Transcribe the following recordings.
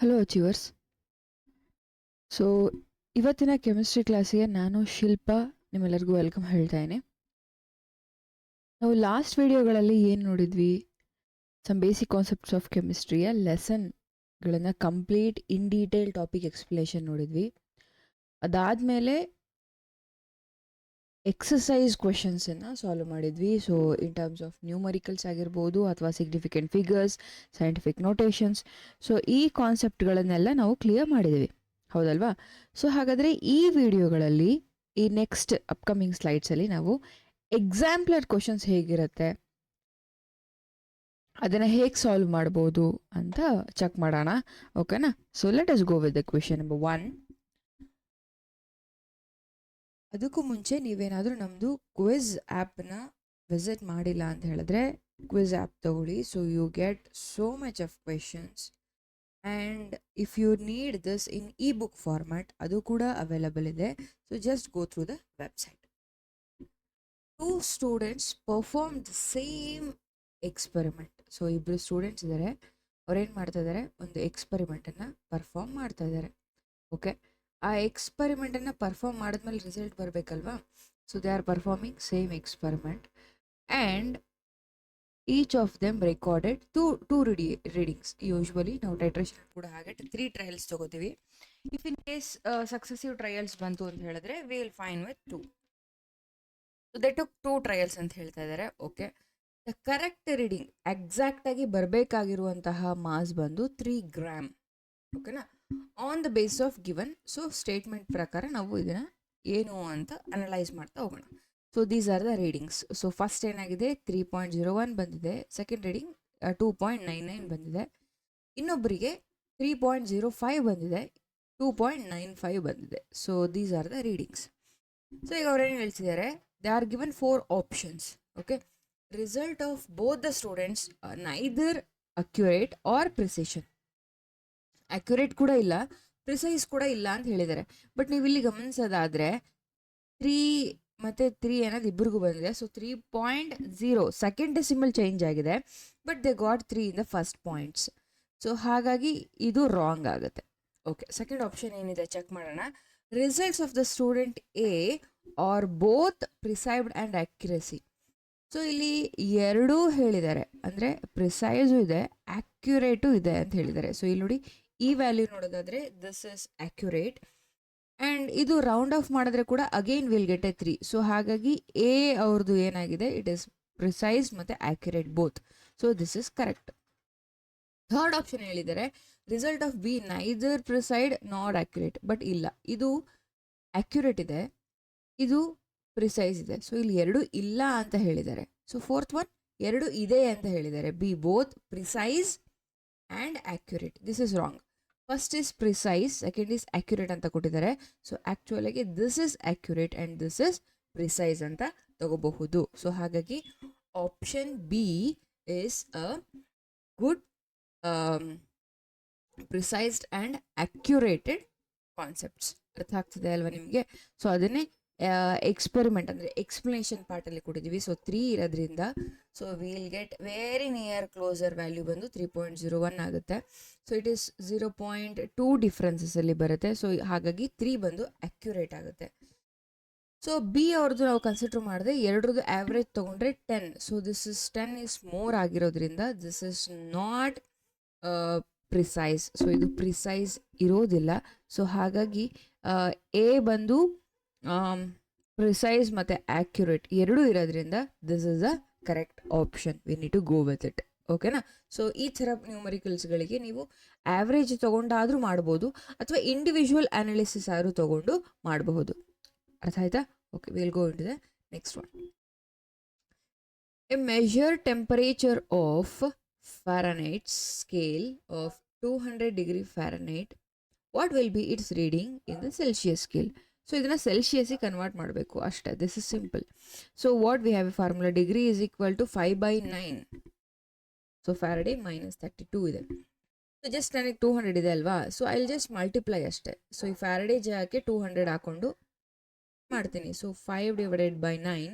Hello achievers. So ಇವತ್ತಿನ chemistry ಕ್ಲಾಸಿಗೆ ನಾನು ಶಿಲ್ಪಾ ನಿಮ್ಮೆಲ್ಲರಿಗೂ ವೆಲ್ಕಮ್ ಹೇಳ್ತಾ ಇದ್ದೀನಿ. ನಾವು ಲಾಸ್ಟ್ ವಿಡಿಯೋಗಳಲ್ಲಿ ಏನು ನೋಡಿದ್ವಿ, ಸಮ್ ಬೇಸಿಕ್ ಕಾನ್ಸೆಪ್ಟ್ಸ್ ಆಫ್ ಕೆಮಿಸ್ಟ್ರಿಯ ಲೆಸನ್ಗಳನ್ನು complete in detail topic explanation ನೋಡಿದ್ವಿ. ಅದಾದಮೇಲೆ ಎಕ್ಸಸೈಸ್ ಕ್ವೆಶನ್ಸನ್ನು ಸಾಲ್ವ್ ಮಾಡಿದ್ವಿ. So in terms of numericals ಆಗಿರ್ಬೋದು ಅಥವಾ significant figures, scientific notations. So ಈ ಕಾನ್ಸೆಪ್ಟ್ಗಳನ್ನೆಲ್ಲ ನಾವು ಕ್ಲಿಯರ್ ಮಾಡಿದ್ದೀವಿ, ಹೌದಲ್ವಾ? ಸೊ ಹಾಗಾದರೆ ಈ ವಿಡಿಯೋಗಳಲ್ಲಿ, ಈ ನೆಕ್ಸ್ಟ್ ಅಪ್ಕಮಿಂಗ್ ಸ್ಲೈಡ್ಸಲ್ಲಿ ನಾವು ಎಕ್ಸಾಂಪ್ಲರ್ ಕ್ವಶನ್ಸ್ ಹೇಗಿರುತ್ತೆ, ಅದನ್ನು ಹೇಗೆ ಸಾಲ್ವ್ ಮಾಡ್ಬೋದು ಅಂತ ಚೆಕ್ ಮಾಡೋಣ. ಓಕೆನಾ? So let us go with the question number 1. ಅದಕ್ಕೂ ಮುಂಚೆ ನೀವೇನಾದರೂ ನಮ್ಮದು ಕ್ವಿಜ್ ಆ್ಯಪ್ನ ವಿಸಿಟ್ ಮಾಡಿಲ್ಲ ಅಂತ ಹೇಳಿದ್ರೆ ಕ್ವಿಜ್ ಆ್ಯಪ್ ತಗೊಳ್ಳಿ. So you get so much of questions and if you need this in e book format ಅದು ಕೂಡ ಅವೈಲಬಲ್ ಇದೆ. So just go through the website. 2 students perform the same experiment. So ಇಬ್ಬರು students ಇದ್ದಾರೆ, ಅವ್ರೇನು ಮಾಡ್ತಾ ಇದ್ದಾರೆ, ಒಂದು ಎಕ್ಸ್ಪೆರಿಮೆಂಟನ್ನು ಪರ್ಫಾರ್ಮ್ ಮಾಡ್ತಾ ಇದ್ದಾರೆ. ಓಕೆ, ಆ ಎಕ್ಸ್ಪೆರಿಮೆಂಟನ್ನು ಪರ್ಫಾರ್ಮ್ ಮಾಡಿದ್ಮೇಲೆ ರಿಸಲ್ಟ್ ಬರಬೇಕಲ್ವಾ? So they are performing same experiment and each of them recorded two readings. Usually ನಾವು ಟೈಟ್ರೇಷನ್ ಕೂಡ ಹಾಗೆ 3 ಟ್ರಯಲ್ಸ್ ತಗೋತೀವಿ. If in case successive trials ಬಂತು ಅಂತ ಹೇಳಿದ್ರೆ we will fine with 2. So they took 2 trials ಅಂತ ಹೇಳ್ತಾ ಇದ್ದಾರೆ. ಓಕೆ, ದ ಕರೆಕ್ಟ್ ರೀಡಿಂಗ್ ಎಕ್ಸಾಕ್ಟಾಗಿ ಬರಬೇಕಾಗಿರುವಂತಹ ಮಾಸ್ ಬಂದು 3 ಗ್ರಾಮ್. ಓಕೆನಾ? On the base of given. So statement ಪ್ರಕಾರ ನಾವು ಇದನ್ನು ಏನು ಅಂತ ಅನಲೈಸ್ ಮಾಡ್ತಾ ಹೋಗೋಣ. So these are the readings. So first ಏನಾಗಿದೆ, 3.01 ಬಂದಿದೆ. ಸೆಕೆಂಡ್ ರೀಡಿಂಗ್ 2.99 ಬಂದಿದೆ. ಇನ್ನೊಬ್ಬರಿಗೆ 3.05 ಬಂದಿದೆ, 2.95 ಬಂದಿದೆ. So these are the readings. So ಈಗ ಅವ್ರೇನು ಹೇಳ್ತಿದ್ದಾರೆ, they are given 4 options. Okay, result of both the students neither accurate or precision. Accurate ಕೂಡ ಇಲ್ಲ, ಪ್ರಿಸೈಸ್ ಕೂಡ ಇಲ್ಲ ಅಂತ ಹೇಳಿದ್ದಾರೆ. ಬಟ್ ನೀವು ಇಲ್ಲಿ ಗಮನಿಸೋದಾದರೆ 3 ಮತ್ತು 3 ಅನ್ನೋದು ಇಬ್ಬರಿಗೂ ಬಂದಿದೆ. ಸೊ 3.0 ಸೆಕೆಂಡ್ ಡೆಸಿಮಲ್ ಚೇಂಜ್ ಆಗಿದೆ, but they got 3 in the first points. So ಹಾಗಾಗಿ ಇದು ರಾಂಗ್ ಆಗುತ್ತೆ. ಓಕೆ, ಸೆಕೆಂಡ್ ಆಪ್ಷನ್ ಏನಿದೆ ಚೆಕ್ ಮಾಡೋಣ. Results of the student A are both precised and accuracy. So ಇಲ್ಲಿ ಎರಡೂ ಹೇಳಿದ್ದಾರೆ, ಅಂದರೆ ಪ್ರಿಸೈಸು ಇದೆ, ಅಕ್ಯುರೇಟು ಇದೆ ಅಂತ ಹೇಳಿದ್ದಾರೆ. ಸೊ ಇಲ್ಲಿ ನೋಡಿ, ಈ ವ್ಯಾಲ್ಯೂ ನೋಡೋದಾದರೆ ದಿಸ್ ಇಸ್ ಅಕ್ಯುರೇಟ್ ಆ್ಯಂಡ್ ಇದು ರೌಂಡ್ ಆಫ್ ಮಾಡಿದ್ರೆ ಕೂಡ again will get a 3. So ಹಾಗಾಗಿ ಎ ಅವ್ರದ್ದು ಏನಾಗಿದೆ, ಇಟ್ ಇಸ್ ಪ್ರಿಸೈಸ್ ಮತ್ತು accurate both. So this is correct. Third option ಹೇಳಿದ್ದಾರೆ, result of B neither precised not accurate. But ಇಲ್ಲ, ಇದು ಅಕ್ಯುರೇಟ್ ಇದೆ, ಇದು ಪ್ರಿಸೈಸ್ ಇದೆ. ಸೊ ಇಲ್ಲಿ ಎರಡು ಇಲ್ಲ ಅಂತ ಹೇಳಿದ್ದಾರೆ. ಸೊ ಫೋರ್ತ್ ಒನ್ ಎರಡು ಇದೆ ಅಂತ ಹೇಳಿದ್ದಾರೆ, B both precise and accurate. This is wrong. First is precise, second is accurate ಅಂತ ಕೊಟ್ಟಿದ್ದಾರೆ. ಸೊ ಆ್ಯಕ್ಚುಲಾಗಿ this is accurate and this is precise ಅಂತ ತಗೋಬಹುದು. ಸೊ ಹಾಗಾಗಿ option B is a good precised and accurated concepts. ಅರ್ಥ ಆಗ್ತಿದೆ ಅಲ್ವಾ ನಿಮಗೆ? ಸೊ ಅದನ್ನೇ ಎಕ್ಸ್ಪೆರಿಮೆಂಟ್ ಅಂದರೆ ಎಕ್ಸ್ಪ್ಲನೇಷನ್ ಪಾರ್ಟಲ್ಲಿ ಕೊಟ್ಟಿದ್ದೀವಿ. ಸೊ 3 ಇರೋದ್ರಿಂದ so will get very near closer value ಬಂದು 3.01 ಆಗುತ್ತೆ. ಸೊ ಇಟ್ ಈಸ್ 0.2 ಡಿಫ್ರೆನ್ಸಸಲ್ಲಿ ಬರುತ್ತೆ. ಸೊ ಹಾಗಾಗಿ 3 ಬಂದು ಅಕ್ಯುರೇಟ್ ಆಗುತ್ತೆ. ಸೊ ಬಿ ಅವ್ರದ್ದು ನಾವು ಕನ್ಸಿಡರ್ ಮಾಡಿದ್ರೆ ಎರಡರದ್ದು ಆ್ಯಾವ್ರೇಜ್ ತೊಗೊಂಡ್ರೆ 10. So this is 10 is more ಆಗಿರೋದ್ರಿಂದ this is not precise. So ಇದು ಪ್ರಿಸೈಸ್ ಇರೋದಿಲ್ಲ. ಸೊ ಹಾಗಾಗಿ ಎ ಬಂದು ಪ್ರಿಸೈಸ್ ಮತ್ತು ಆ್ಯಕ್ಯುರೇಟ್ ಎರಡೂ ಇರೋದ್ರಿಂದ this is a correct option. We need to go with it. ಓಕೆನಾ? ಸೊ ಈ ಥರ ನ್ಯೂಮರಿಕಲ್ಸ್ಗಳಿಗೆ ನೀವು ಆ್ಯಾವ್ರೇಜ್ ತೊಗೊಂಡಾದರೂ ಮಾಡ್ಬೋದು ಅಥವಾ ಇಂಡಿವಿಜುವಲ್ ಅನಾಲಿಸಿಸ್ ಆದರೂ ತೊಗೊಂಡು ಮಾಡಬಹುದು. ಅರ್ಥ ಆಯ್ತಾ? Okay, will go into the next one. A measure temperature of Fahrenheit scale of 200 degree Fahrenheit, what will be its reading in the Celsius scale? So ಇದನ್ನು ಸೆಲ್ಸಿಯಸ್ಸಿಗೆ ಕನ್ವರ್ಟ್ ಮಾಡಬೇಕು ಅಷ್ಟೇ. This is simple. So what we have a formula, degree is equal to 5/9. So Fahrenheit -32 ಇದೆ. So just ನನಗೆ 200 ಇದೆ ಅಲ್ವಾ? So I will just multiply ಅಷ್ಟೇ. So ಈ ಫ್ಯಾರಡೆ ಜಾಗಕ್ಕೆ 200 ಹಾಕ್ಕೊಂಡು ಮಾಡ್ತೀನಿ. ಸೊ 5/9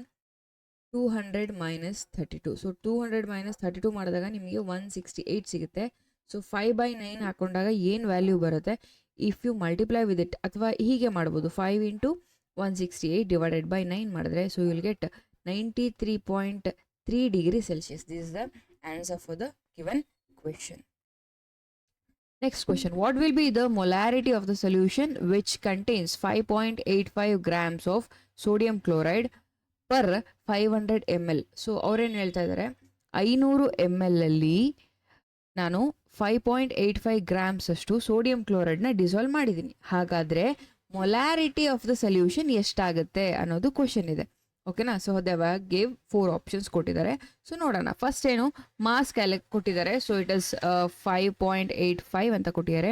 200 - 32. ಸೊ 200 - 32 ಮಾಡಿದಾಗ ನಿಮಗೆ 168 ಸಿಗುತ್ತೆ. ಸೊ 5/9 ಹಾಕೊಂಡಾಗ ಏನು ವ್ಯಾಲ್ಯೂ ಬರುತ್ತೆ, if you multiply with it, ಅಥವಾ ಹೀಗೆ ಮಾಡ್ಬೋದು 5 × 168 ಡಿವೈಡೆಡ್ ಬೈ 9 ಮಾಡಿದ್ರೆ, so you'll get 93.3 degree Celsius. This is the answer for the given question. Next question. What will be the molarity of the solution which contains 5.85 grams of sodium chloride per 500 ml? So ಅವ್ರೇನು ಹೇಳ್ತಾ ಇದ್ದಾರೆ, 500 ml ಅಲ್ಲಿ ನಾನು 5.85 grams ಅಷ್ಟು sodium ಕ್ಲೋರೈಡ್ನ dissolve ಮಾಡಿದ್ದೀನಿ. ಹಾಗಾದರೆ molarity of the solution ಎಷ್ಟಾಗುತ್ತೆ ಅನ್ನೋದು ಕ್ವಶನ್ ಇದೆ. ಓಕೆನಾ? ಸೊ ದೇವ್ ಗೇವ್ 4 ಆಪ್ಷನ್ಸ್ ಕೊಟ್ಟಿದ್ದಾರೆ. ಸೊ ನೋಡೋಣ. ಫಸ್ಟ್ ಏನು, ಮಾಸ್ ಕೊಟ್ಟಿದ್ದಾರೆ. ಸೊ ಇಟ್ ಇಸ್ 5.85 ಅಂತ ಕೊಟ್ಟಿದ್ದಾರೆ.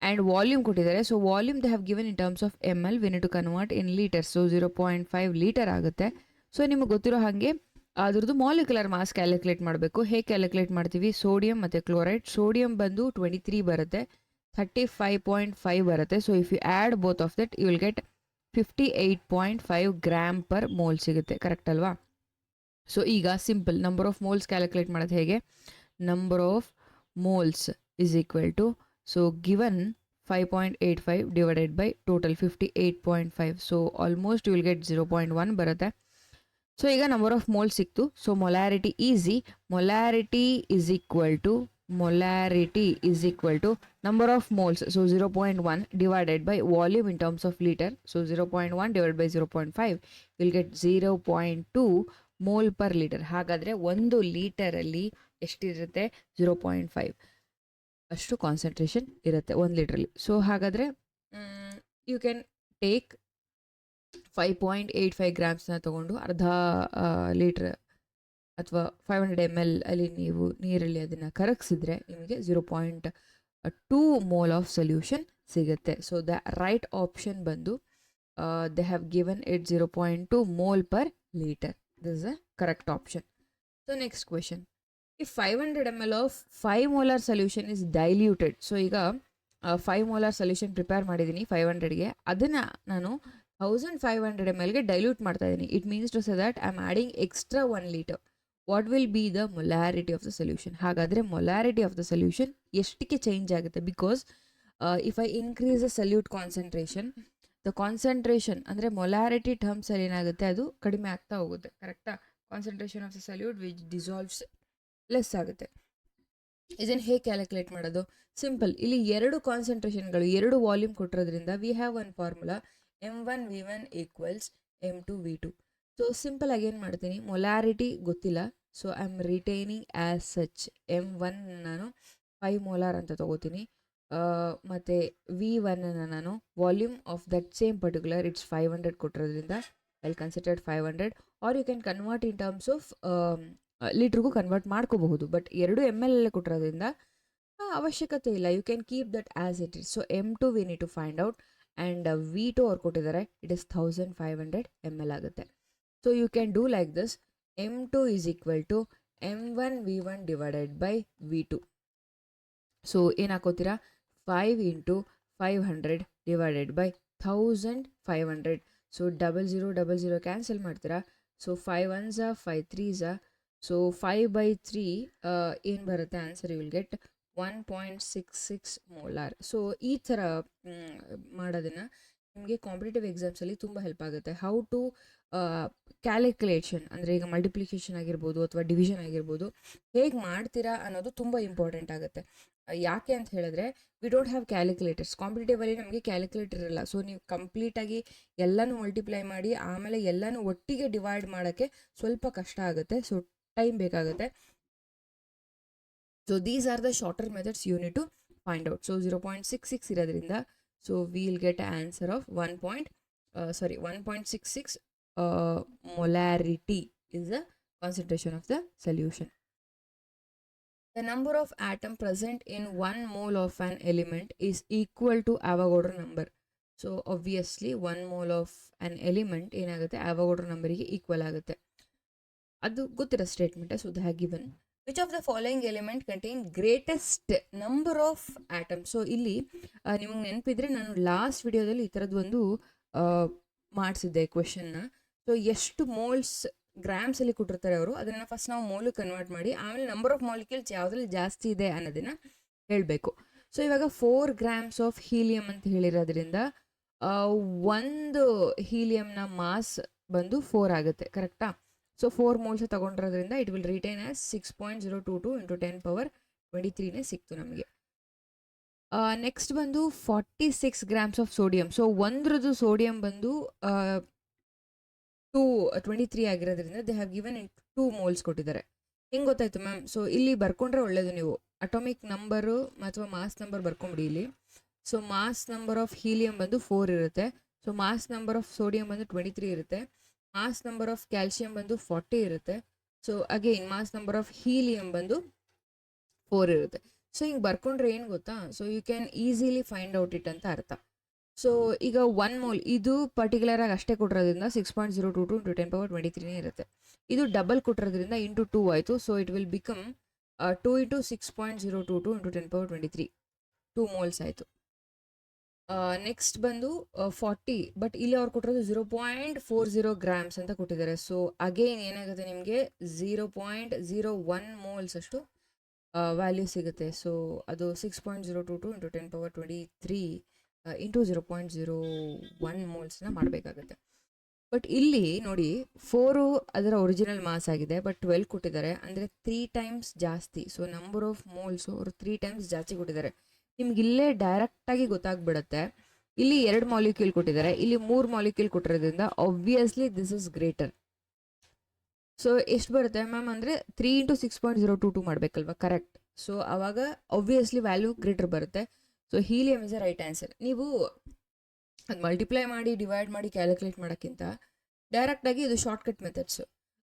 ಆ್ಯಂಡ್ ವಾಲ್ಯೂಮ್ ಕೊಟ್ಟಿದ್ದಾರೆ. So volume they have given in terms of ml, we need to convert in litres. So 0.5 litre ಆಗುತ್ತೆ. ಸೊ ನಿಮಗೆ ಗೊತ್ತಿರೋ ಹಾಗೆ ಅದ್ರದ್ದು ಮಾಲಿಕ್ಯುಲರ್ ಮಾಸ್ ಕ್ಯಾಲ್ಕುಲೇಟ್ ಮಾಡಬೇಕು. ಹೇಗೆ ಕ್ಯಾಲ್ಕುಲೇಟ್ ಮಾಡ್ತೀವಿ? ಸೋಡಿಯಂ ಮತ್ತು ಕ್ಲೋರೈಡ್. ಸೋಡಿಯಂ ಬಂದು 23 ಬರುತ್ತೆ, 35.5 ಬರುತ್ತೆ. So if you add both of that you will get 58.5 gram per mole ಸಿಗುತ್ತೆ. ಕರೆಕ್ಟ್ ಅಲ್ವಾ? ಸೊ ಈಗ simple number of moles calculate ಮಾಡೋದು ಹೇಗೆ? Number of moles is equal to, so given 5.85 divided by total 58.5. So almost you will get 0.1 ಬರುತ್ತೆ. So ಈಗ number of mole ಸಿಕ್ತು. So molarity easy. Molarity is equal to number of moles. So 0.1 divided by volume in terms of liter. So 0.1 divided by 0.5 will get 0.2 mole per liter. ಹಾಗಾದರೆ 1 ಲೀಟರಲ್ಲಿ ಎಷ್ಟಿರುತ್ತೆ? 0.5 ಅಷ್ಟು concentration ಇರುತ್ತೆ 1 ಲೀಟ್ರಲ್ಲಿ. So ಹಾಗಾದರೆ you can take 5.85 ಗ್ರಾಮ್ಸ್ನ ತೊಗೊಂಡು ಅರ್ಧ litre ಅಥವಾ 500 ml ಅಲ್ಲಿ ನೀವು ನೀರಲ್ಲಿ ಅದನ್ನು ಕರಗಿಸಿದ್ರೆ ನಿಮಗೆ 0.2 ಮೋಲ್ ಆಫ್ ಸೊಲ್ಯೂಷನ್ ಸಿಗುತ್ತೆ. ಸೊ ದ ರೈಟ್ ಆಪ್ಷನ್ ಬಂದು they have given it 0.2 mole per litre. This is a correct option. So next question. If 500 ml of 5 molar solution is diluted. So ಈಗ 5 molar solution prepare ಮಾಡಿದ್ದೀನಿ 500ಗೆ, ಅದನ್ನು ನಾನು 1500 mlಗೆ dilute ಮಾಡ್ತಾ ಇದ್ದೀನಿ. It means to say that I am adding extra 1 litre. What will be the molarity of the solution? ಹಾಗಾದರೆ molarity of the solution ಎಷ್ಟಕ್ಕೆ change ಆಗುತ್ತೆ? Because if I increase the solute concentration, the concentration ಅಂದರೆ molarity ಟರ್ಮ್ಸಲ್ಲಿ ಏನಾಗುತ್ತೆ, ಅದು ಕಡಿಮೆ ಆಗ್ತಾ ಹೋಗುತ್ತೆ. ಕರೆಕ್ಟಾ? Concentration of the solute which dissolves less ಆಗುತ್ತೆ. ಇದನ್ನು ಹೇಗೆ ಕ್ಯಾಲ್ಕುಲೇಟ್ ಮಾಡೋದು? ಸಿಂಪಲ್. ಇಲ್ಲಿ 2 ಕಾನ್ಸಂಟ್ರೇಷನ್ಗಳು, 2 ವಾಲ್ಯೂಮ್ ಕೊಟ್ಟಿರೋದ್ರಿಂದ we have one formula, m1v1 equals m2v2. So simple ಆಗಿ ಏನು ಮಾಡ್ತೀನಿ, ಮೊಲಾರಿಟಿ ಗೊತ್ತಿಲ್ಲ, so I am retaining as such m1 ನಾನು 5 ಮೋಲಾರ್ ಅಂತ ತೊಗೋತೀನಿ, ಮತ್ತು v1 ನಾನು volume of that same particular it's 500 ಕೊಟ್ಟಿರೋದ್ರಿಂದ I considered 500. Or you can convert in terms of ಲೀಟ್ರಿಗೂ ಕನ್ವರ್ಟ್ ಮಾಡ್ಕೋಬಹುದು. ಬಟ್ 2 ml ಕೊಟ್ಟಿರೋದ್ರಿಂದ ಅವಶ್ಯಕತೆ ಇಲ್ಲ. You can keep that as it is. So m2 we need to find out, and v2 ಅವ್ರು ಕೊಟ್ಟಿದ್ದಾರೆ, it is 1500 ml ಆಗುತ್ತೆ. So you can do like this, m2 is equal to m1v1 divided by v2. So ಏನು ಹಾಕೋತೀರಾ? 5 × 500 divided by 1500. So 0000 cancel ಮಾಡ್ತೀರಾ. So 5 1s 5 3s. So 5/3 ಏನು ಬರುತ್ತೆ answer? You will get 1.66 molar. So ಈ ಥರ ಮಾಡೋದನ್ನು ನಿಮಗೆ ಕಾಂಪಿಟೇಟಿವ್ ಎಕ್ಸಾಮ್ಸಲ್ಲಿ ತುಂಬ ಹೆಲ್ಪ್ ಆಗುತ್ತೆ. ಹೌ ಟು ಕ್ಯಾಲ್ಕುಲೇಷನ್ ಅಂದರೆ ಈಗ ಮಲ್ಟಿಪ್ಲಿಕೇಶನ್ ಆಗಿರ್ಬೋದು ಅಥವಾ ಡಿವಿಷನ್ ಆಗಿರ್ಬೋದು, ಹೇಗೆ ಮಾಡ್ತೀರಾ ಅನ್ನೋದು ತುಂಬ ಇಂಪಾರ್ಟೆಂಟ್ ಆಗುತ್ತೆ. ಯಾಕೆ ಅಂತ ಹೇಳಿದ್ರೆ, ವಿ ಡೋಂಟ್ ಹ್ಯಾವ್ ಕ್ಯಾಲ್ಕುಲೇಟರ್ಸ್. ಕಾಂಪಿಟೇಟಿವಲ್ಲಿ ನಮಗೆ ಕ್ಯಾಲ್ಕುಲೇಟರ್ ಇರಲ್ಲ. ಸೊ ನೀವು ಕಂಪ್ಲೀಟಾಗಿ ಎಲ್ಲನೂ ಮಲ್ಟಿಪ್ಲೈ ಮಾಡಿ ಆಮೇಲೆ ಎಲ್ಲನೂ ಒಟ್ಟಿಗೆ ಡಿವೈಡ್ ಮಾಡೋಕ್ಕೆ ಸ್ವಲ್ಪ ಕಷ್ಟ ಆಗುತ್ತೆ. ಸೊ ಟೈಮ್ ಬೇಕಾಗುತ್ತೆ. So these are the shorter methods you need to find out. So 0.66 ಇರೋದ್ರಿಂದ, so will get a answer of 1.66 molarity is the concentration of the solution. The number of atom present in 1 mole of an element is equal to Avogadro number. So obviously 1 mole of an element ಏನಾಗುತ್ತೆ, Avogadro ನಂಬರಿಗೆ equal ಆಗುತ್ತೆ. ಅದು ಗೊತ್ತಿರೋ statement. So they have given which of the following element contain greatest number of atom. So ಇಲ್ಲಿ ನಿಮಗೆ ನೆನಪಿದ್ರೆ ನಾನು last ವಿಡಿಯೋದಲ್ಲಿ ಈ ಥರದ್ದು ಒಂದು ಮಾಡಿಸಿದ್ದೆ ಕ್ವೆಶನ್ನ. ಸೊ ಎಷ್ಟು ಮೋಲ್ಸ್ ಗ್ರಾಮ್ಸಲ್ಲಿ ಕೊಟ್ಟಿರ್ತಾರೆ ಅವರು, ಅದನ್ನು ಫಸ್ಟ್ ನಾವು ಮೋಲು ಕನ್ವರ್ಟ್ ಮಾಡಿ ಆಮೇಲೆ ನಂಬರ್ ಆಫ್ ಮಾಲಿಕ್ಯೂಲ್ಸ್ ಯಾವುದ್ರಲ್ಲಿ ಜಾಸ್ತಿ ಇದೆ ಅನ್ನೋದನ್ನು ಹೇಳಬೇಕು. ಸೊ ಇವಾಗ 4 ಗ್ರಾಮ್ಸ್ ಆಫ್ ಹೀಲಿಯಂ ಅಂತ ಹೇಳಿರೋದ್ರಿಂದ ಒಂದು ಹೀಲಿಯಂನ ಮಾಸ್ ಬಂದು 4 ಆಗುತ್ತೆ, ಕರೆಕ್ಟಾ? ಸೊ 4 ಮೋಲ್ಸ್ ತಗೊಂಡಿರೋದ್ರಿಂದ it will retain as 6.022 into 10^23 ಸಿಕ್ತು ನಮಗೆ. ನೆಕ್ಸ್ಟ್ ಬಂದು 46 ಗ್ರಾಮ್ಸ್ ಆಫ್ ಸೋಡಿಯಂ. ಸೊ ಒಂದ್ರದ್ದು ಸೋಡಿಯಂ ಬಂದು 23 ಆಗಿರೋದ್ರಿಂದ they have given in 2 moles ಕೊಟ್ಟಿದ್ದಾರೆ. ಹೆಂಗೆ ಗೊತ್ತಾಯ್ತು ಮ್ಯಾಮ್? ಸೊ ಇಲ್ಲಿ ಬರ್ಕೊಂಡ್ರೆ ಒಳ್ಳೇದು, ನೀವು ಅಟೋಮಿಕ್ ನಂಬರು ಅಥವಾ ಮಾಸ್ ನಂಬರ್ ಬರ್ಕೊಂಬಿಡಿ ಇಲ್ಲಿ. So mass number of helium ಬಂದು 4 ಇರುತ್ತೆ. So mass number of sodium ಬಂದು 23 ಇರುತ್ತೆ. ಮಾಸ್ ನಂಬರ್ ಆಫ್ ಕ್ಯಾಲ್ಸಿಯಂ ಬಂದು 40 ಇರುತ್ತೆ. So again mass number of helium ಬಂದು 4 ಇರುತ್ತೆ. ಸೊ ಹಿಂಗೆ ಬರ್ಕೊಂಡ್ರೆ ಏನು ಗೊತ್ತಾ? So you can easily find out it ಅಂತ ಅರ್ಥ. ಸೊ ಈಗ 1 ಮೋಲ್ ಇದು ಪರ್ಟಿಕ್ಯುಲರ್ ಆಗಿ ಅಷ್ಟೇ ಕೊಟ್ಟಿರೋದ್ರಿಂದ 6.022 ಇಂಟು 10^23 ಇರುತ್ತೆ. ಇದು ಡಬಲ್ ಕೊಟ್ಟಿರೋದ್ರಿಂದ ಇಂಟು 2 ಆಯಿತು. So it will become 2 into 6.022 into 10^23 2 moles ಆಯಿತು. ನೆಕ್ಸ್ಟ್ ಬಂದು 40, ಬಟ್ ಇಲ್ಲಿ ಅವ್ರು ಕೊಟ್ಟಿರೋದು 0.40 ಗ್ರಾಮ್ಸ್ ಅಂತ ಕೊಟ್ಟಿದ್ದಾರೆ. ಸೊ ಅಗೇನ್ ಏನಾಗುತ್ತೆ ನಿಮಗೆ 0.01 ಮೋಲ್ಸ್ ಅಷ್ಟು ವ್ಯಾಲ್ಯೂ ಸಿಗುತ್ತೆ. ಸೊ ಅದು 6.022 ಇಂಟು 10^23 ಇಂಟು 0.01 ಮೋಲ್ಸ್ನ ಮಾಡಬೇಕಾಗುತ್ತೆ. ಬಟ್ ಇಲ್ಲಿ ನೋಡಿ 4 ಅದರ ಒರಿಜಿನಲ್ ಮಾಸ್ ಆಗಿದೆ, ಬಟ್ 12 ಕೊಟ್ಟಿದ್ದಾರೆ, ಅಂದರೆ 3 ಟೈಮ್ಸ್ ಜಾಸ್ತಿ. ಸೊ ನಂಬರ್ ಆಫ್ ಮೋಲ್ಸು ಅವರು 3 ಟೈಮ್ಸ್ ಜಾಸ್ತಿ ಕೊಟ್ಟಿದ್ದಾರೆ. ನಿಮ್ಗೆ ಇಲ್ಲೇ ಡೈರೆಕ್ಟಾಗಿ ಗೊತ್ತಾಗ್ಬಿಡುತ್ತೆ. ಇಲ್ಲಿ 2 ಮಾಲಿಕ್ಯೂಲ್ ಕೊಟ್ಟಿದ್ದಾರೆ, ಇಲ್ಲಿ 3 ಮಾಲಿಕ್ಯೂಲ್ ಕೊಟ್ಟಿರೋದ್ರಿಂದ obviously this is greater. So ಎಷ್ಟು ಬರುತ್ತೆ ಮ್ಯಾಮ್ ಅಂದರೆ 3 ಇಂಟು 6.022 ಮಾಡಬೇಕಲ್ವ? ಕರೆಕ್ಟ್. ಸೊ ಆವಾಗ ಆಬ್ವಿಯಸ್ಲಿ ವ್ಯಾಲ್ಯೂ ಗ್ರೇಟರ್ ಬರುತ್ತೆ. So helium is a right answer. ನೀವು ಅದು ಮಲ್ಟಿಪ್ಲೈ ಮಾಡಿ ಡಿವೈಡ್ ಮಾಡಿ ಕ್ಯಾಲ್ಕುಲೇಟ್ ಮಾಡೋಕ್ಕಿಂತ ಡೈರೆಕ್ಟಾಗಿ ಇದು ಶಾರ್ಟ್ಕಟ್ ಮೆಥಡ್ಸು.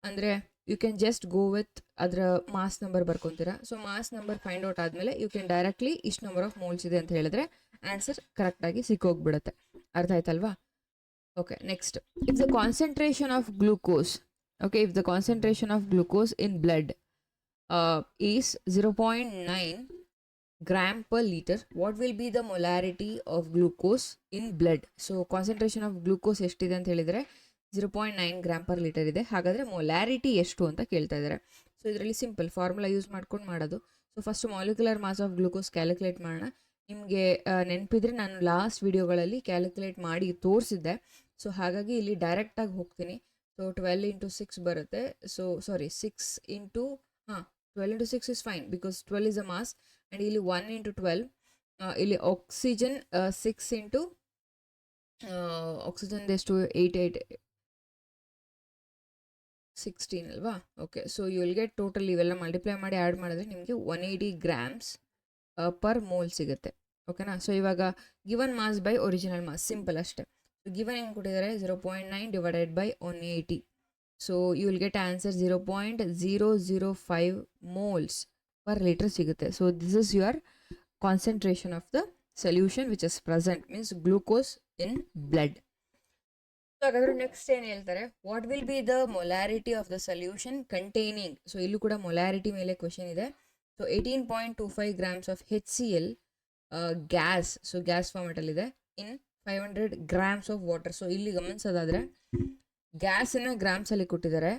ಅಂದರೆ you can just go with ಅದರ ಮಾಸ್ ನಂಬರ್ ಬರ್ಕೊತೀರಾ. So mass number find out ಆದಮೇಲೆ ಯು ಕ್ಯಾನ್ ಡೈರೆಕ್ಟ್ಲಿ ಇಷ್ಟು ನಂಬರ್ ಆಫ್ ಮೋಲ್ಸ್ ಇದೆ ಅಂತ ಹೇಳಿದ್ರೆ ಆನ್ಸರ್ ಕರೆಕ್ಟಾಗಿ ಸಿಕ್ಕೋಗ್ಬಿಡುತ್ತೆ. ಅರ್ಥ ಆಯ್ತಲ್ವಾ? Okay, next, if the concentration of glucose if the concentration of glucose in blood is 0.9 gram per liter, what will be the molarity of glucose in blood? So concentration of glucose ಎಷ್ಟಿದೆ ಅಂತ ಹೇಳಿದರೆ 0.9 gram per litre ಇದೆ. ಹಾಗಾದರೆ molarity ಎಷ್ಟು ಅಂತ ಕೇಳ್ತಾ ಇದ್ದಾರೆ. So ಇದರಲ್ಲಿ ಸಿಂಪಲ್ ಫಾರ್ಮುಲಾ ಯೂಸ್ ಮಾಡ್ಕೊಂಡು ಮಾಡೋದು. So first molecular mass of glucose calculate ಮಾಡೋಣ. ನಿಮಗೆ ನೆನಪಿದ್ರೆ ನಾನು ಲಾಸ್ಟ್ ವಿಡಿಯೋಗಳಲ್ಲಿ ಕ್ಯಾಲ್ಕುಲೇಟ್ ಮಾಡಿ ತೋರಿಸಿದ್ದೆ. ಸೊ ಹಾಗಾಗಿ ಇಲ್ಲಿ ಡೈರೆಕ್ಟಾಗಿ ಹೋಗ್ತೀನಿ. ಸೊ 12 ಇಂಟು 6 ಬರುತ್ತೆ. So sorry 6 into 12 into 6 is fine because 12 is a mass. And ಇಲ್ಲಿ 1 ಇಂಟು 12, ಇಲ್ಲಿ ಆಕ್ಸಿಜನ್ 6 ಇಂಟು ಆಕ್ಸಿಜನ್ ಎಷ್ಟು 16 ಅಲ್ವಾ? Okay, so you will get total ಇವೆಲ್ಲ ಮಲ್ಟಿಪ್ಲೈ ಮಾಡಿ ಆ್ಯಡ್ ಮಾಡಿದ್ರೆ ನಿಮಗೆ 180 ಗ್ರಾಮ್ಸ್ ಪರ್ ಮೋಲ್ ಸಿಗುತ್ತೆ. ಓಕೆನಾ? ಸೊ ಇವಾಗ given mass by original mass, simple ಅಷ್ಟೇ. ಗಿವನ್ ಹೆಂಗೆ ಕೊಟ್ಟಿದ್ದಾರೆ 0.9 divided by 180. So you will get answer 0.005 moles per litre ಸಿಗುತ್ತೆ. So this is your concentration of the solution which is present, means glucose in blood. So ಹಾಗಾದ್ರೆ next ಏನು ಹೇಳ್ತಾರೆ, what will be the molarity of the solution containing. So ಇಲ್ಲೂ ಕೂಡ molarity ಮೇಲೆ question ಇದೆ. So 18.25 grams of HCl gas, so gas ಫಾರ್ಮೆಟಲ್ಲಿದೆ, in 500 grams of water. So ಇಲ್ಲಿ ಗಮನಿಸೋದಾದರೆ ಗ್ಯಾಸನ್ನು ಗ್ರಾಮ್ಸಲ್ಲಿ ಕೊಟ್ಟಿದ್ದಾರೆ,